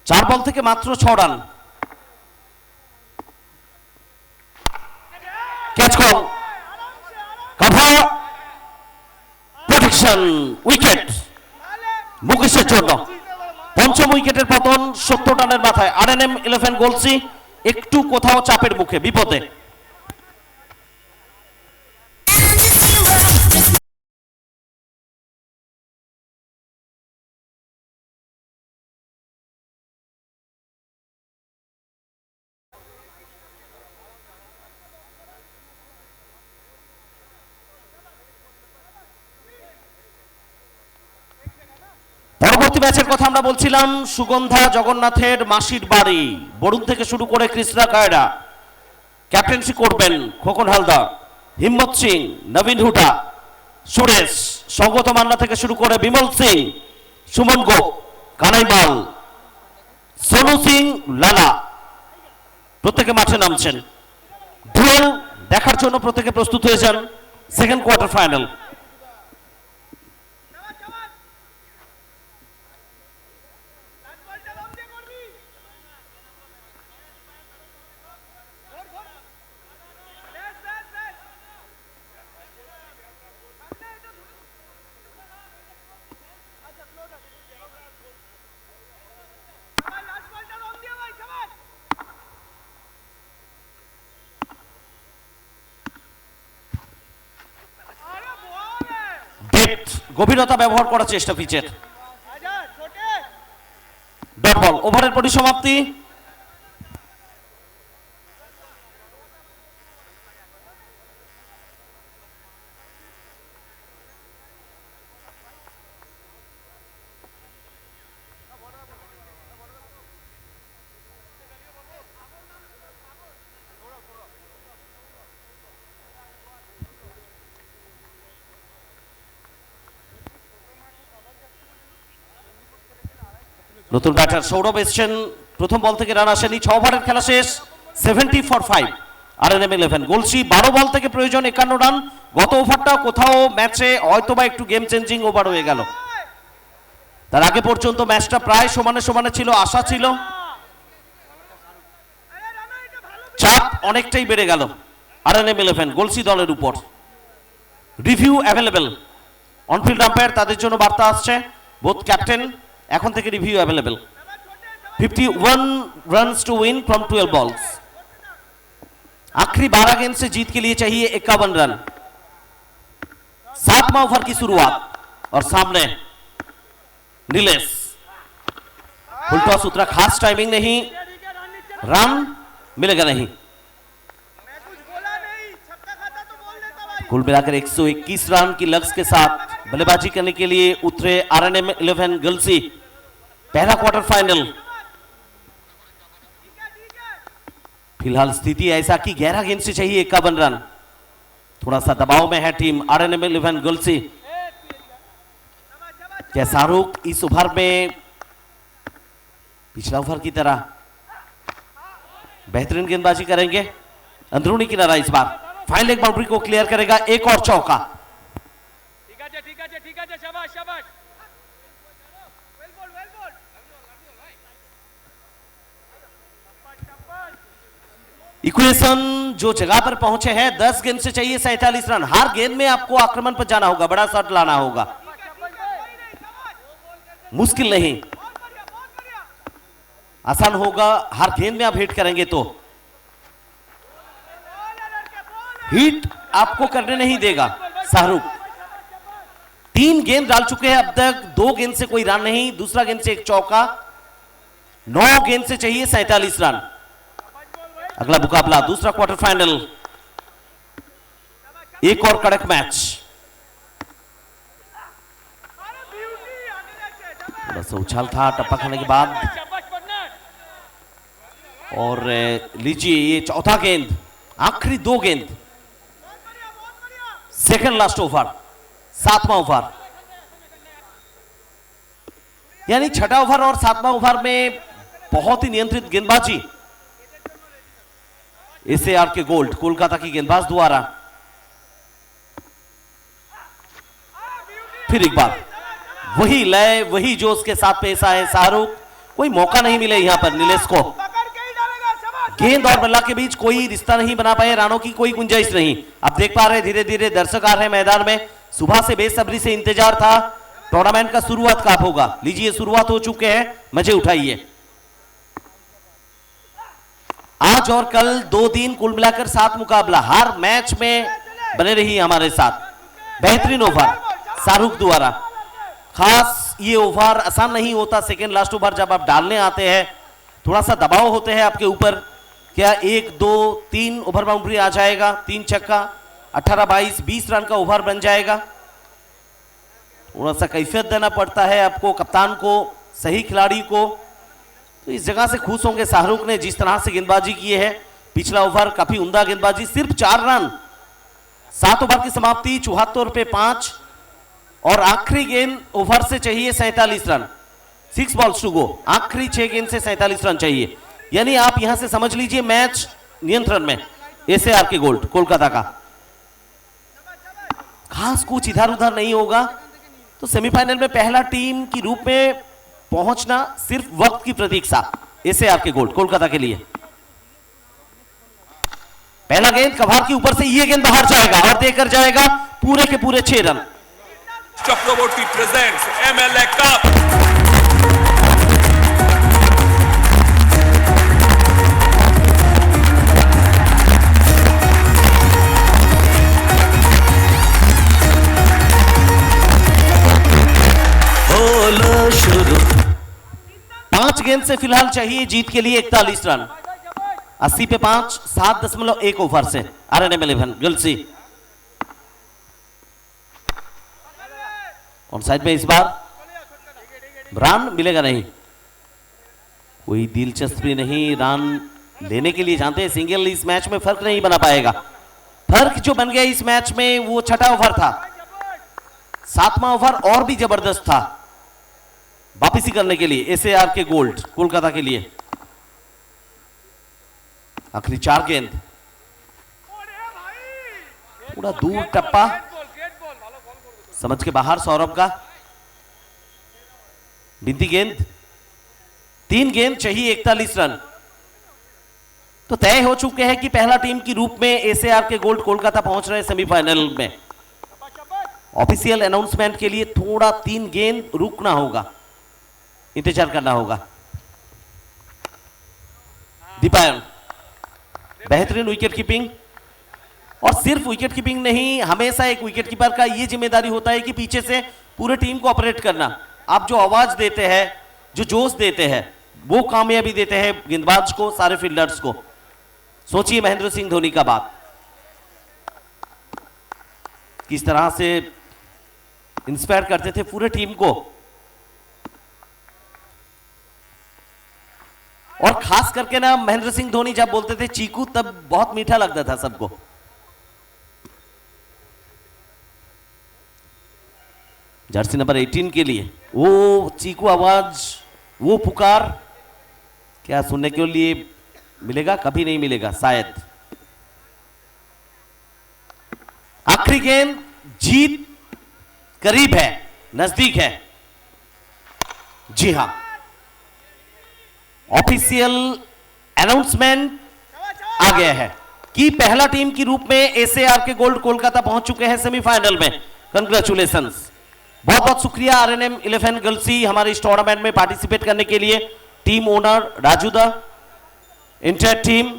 চার বল থেকে মাত্র 6 run. Catch call, cover, protection, wicket মুকেশের জন্য। পঞ্চম উইকেটের পতন 70 রানের মাথায়। আরএনএম 11 গোলসি একটু কোথাও চাপের মুখে, বিপদে। পরবর্তী ম্যাচের কথা আমরা বলছিলাম, সুগন্ধা জগন্নাথের মাসির বাড়ি। বরুণ থেকে শুরু করে কৃষ্ণা কায়রা, ক্যাপ্টেন্সি করবেন খোকন হালদার, হিম্মত সিং, নবীন হুডা, সুরেশ, সৌগত মান্না থেকে শুরু করে বিমল সিং, সুমন গোপ, কানাইমাল, সোনু সিং, লালা, প্রত্যেকে মাঠে নামছেন। ডুয়েল দেখার জন্য প্রত্যেকে প্রস্তুত হয়ে যান। Second quarter final. গভীরতা ব্যবহার করার চেষ্টা পিচের। ডট বল, ওভারের পরিসমাপ্তি। নতুন ব্যাটার সৌরভ এসছেন, প্রথম বল থেকে রান আসেনি। 6 ওভারের খেলা শেষ, 70 for 5। আরএনএম 11 গোলসি 12 বল থেকে প্রয়োজন 51 রান। গত ওভারটা কোথাও ম্যাচে হয়তোবা একটু গেম চেঞ্জিং ওভার হয়ে গেল। তার আগে পর্যন্ত ম্যাচটা প্রায় সমানে সমানে ছিল, আশা ছিল। চাপ অনেকটাই বেড়ে গেল আরএনএম 11 গোলসি দলের উপর। রিভিউ অ্যাভেলেবেল, অনফিল্ড আম্পায়ার তাদের জন্য বার্তা আসছে। বোথ ক্যাপ্টেন এখন থেকে review available. 51 runs to win from 12 balls. आखिरी 12 गेंद से जीत के लिए चाहिए 51 रन। 7वां ओवर की शुरुआत और सामने नीलेश। फुल टॉस उतरा, खास टाइमिंग नहीं, रन मिलेगा नहीं। कुल मिलाकर 121 रन की लक्ष्य के साथ बल्लेबाजी करने के लिए उतरे RNM 11 गलसी। पहला क्वार्टर फाइनल। फिलहाल स्थिति ऐसा कि 11 गेंद से चाहिए 51 रन। थोड़ा सा दबाव में है टीम RNM 11 गलसी। क्या शाहरुख इस ओवर में पिछला ओवर की तरह बेहतरीन गेंदबाजी करेंगे? अंदरूनी किनारा इस बार फाइनल लेग बाउंड्री को क्लियर करेगा, एक और चौका। इक्वेशन जो जगह पर पहुंचे हैं, 10 गेंद से चाहिए 47 रन। हर गेंद में आपको आक्रमण पर जाना होगा, बड़ा शॉट लाना होगा, मुश्किल नहीं, आसान होगा। हर गेंद में आप हिट करेंगे तो हिट आपको करने नहीं देगा शाहरुख। 3 गेंद डाल चुके हैं अब तक, 2 गेंद से कोई रन नहीं, दूसरा गेंद से एक चौका। 9 गेंद से चाहिए 47 रन। अगला मुकाबला दूसरा क्वार्टर फाइनल, एक और कड़क मैच। थोड़ा सा उछाल था टप्पा खाने के बाद। और लीजिए ये चौथा गेंद, आखिरी 2 गेंद, सेकंड लास्ट ओवर, 7वां ओवर। यानी छठा ओवर और 7वां ओवर में बहुत ही नियंत्रित गेंदबाजी। SAR के गोल्ड कोलकाता की गेंदबाज द्वारा। फिर एक बार वही लय, वही जोश के साथ पेश आए शाहरुख। कोई मौका नहीं मिले यहां पर नीलेश को। गेंद और बल्ला के बीच कोई रिश्ता नहीं बना पाए, रानों की कोई गुंजाइश नहीं। अब देख पा रहे धीरे धीरे दर्शक आ रहे हैं मैदान में। सुबह से बेसब्री से इंतजार था टूर्नामेंट का शुरुआत कब होगा। लीजिए शुरुआत हो चुके हैं, मजे उठाइए। आज और कल 2 दिन कुल मिलाकर 7 मुकाबला। हर मैच में बने रही हमारे साथ। बेहतरीन ओवर शाहरुख द्वारा। खास ये ओवर आसान नहीं होता। सेकेंड लास्ट ओवर जब आप डालने आते हैं, थोड़ा सा दबाव होते हैं आपके ऊपर। क्या 1, 2, 3 ओवर बाउंड्री आ जाएगा, 3 छक्का, 18, 22, 20 रन का ओवर बन जाएगा। थोड़ा सा कैफियत देना पड़ता है आपको, कप्तान को, सही खिलाड़ी को। तो इस जगह से खुश होंगे शाहरुख ने जिस तरह से गेंदबाजी की है। पिछला ओवर काफी उम्दा गेंदबाजी, सिर्फ 4 रन, 7 ओवर की समाप्ति, 74 पे 5। और आखिरी गेंद ओवर से चाहिए 47 रन, 6 बॉल्स टू गो। आखिरी 6 गेंद से 47 रन चाहिए। यानी आप यहां से समझ लीजिए मैच नियंत्रण में। SAR के गोल्ड कोलकाता का। खास कुछ इधर उधर नहीं होगा। तो सेमीफाइनल में पहला टीम की रूप में पहुंचना सिर्फ वक्त की प्रतीक्षा। SAR के गोल्ड कोलकाता के लिए। पहला गेंद कभार के ऊपर से, ये गेंद बाहर जाएगा और देकर जाएगा पूरे के पूरे 6 रन। चक्रवर्ती प्रेजेंट्स MLA कप। शुरू 5 गेंद से फिलहाल चाहिए जीत के लिए 41 रन। 80 पे 5, 7.1 ओवर से RNM 11 गलसी। ऑन साइड में इस बार रन मिलेगा नहीं, कोई दिलचस्पी नहीं रन लेने के लिए। जानते हैं सिंगल इस मैच में फर्क नहीं बना पाएगा। फर्क जो बन गया इस मैच में वो छठा ओवर था। 7वां ओवर और भी जबरदस्त था वापसी करने के लिए SAR के गोल्ड कोलकाता के लिए। आखिरी 4 गेंद, पूरा दूर टप्पा, समझ के बाहर सौरभ का। बिंदी गेंद, 3 गेंद चाहिए 41 रन। तो तय हो चुके हैं कि पहला टीम की रूप में SAR के गोल्ड कोलकाता पहुंच रहे हैं सेमीफाइनल में। ऑफिशियल अनाउंसमेंट के लिए थोड़ा 3 गेंद रुकना होगा, इंतजार करना होगा। दीपायन बेहतरीन विकेट कीपिंग। और सिर्फ विकेट कीपिंग नहीं, हमेशा एक विकेट कीपर का ये जिम्मेदारी होता है कि पीछे से पूरे टीम को ऑपरेट करना। आप जो आवाज देते हैं, जो जोश देते हैं, वो कामयाबी देते हैं गेंदबाज को, सारे फील्डर्स को। सोचिए महेंद्र सिंह धोनी का बात। किस तरह से इंस्पायर करते थे पूरे टीम को, और खास करके ना महेंद्र सिंह धोनी जब बोलते थे चीकू, तब बहुत मीठा लगता था सबको। जर्सी नंबर 18 के लिए वो चीकू आवाज, वो पुकार क्या सुनने के लिए मिलेगा? कभी नहीं मिलेगा शायद। आखिरी गेंद, जीत करीब है, नजदीक है। जी हां, ऑफिशियल अनाउंसमेंट आ गया है कि पहला टीम के रूप में एसएआर के गोल्ड कोलकाता पहुंच चुके हैं सेमीफाइनल में। कंग्रेचुलेशंस, बहुत बहुत शुक्रिया आरएनएम 11 गर्ल्सी हमारे इस टूर्नामेंट में पार्टिसिपेट करने के लिए। टीम ओनर राजू दा, inter team,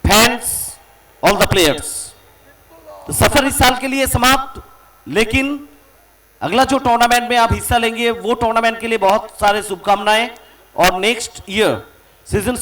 fans, all the players. तो सफर इस साल के लिए समाप्त, लेकिन अगला जो टूर्नामेंट में आप हिस्सा लेंगे वो टूर्नामेंट के लिए बहुत सारे शुभकामनाएं। और नेक्स्ट ईयर सीजन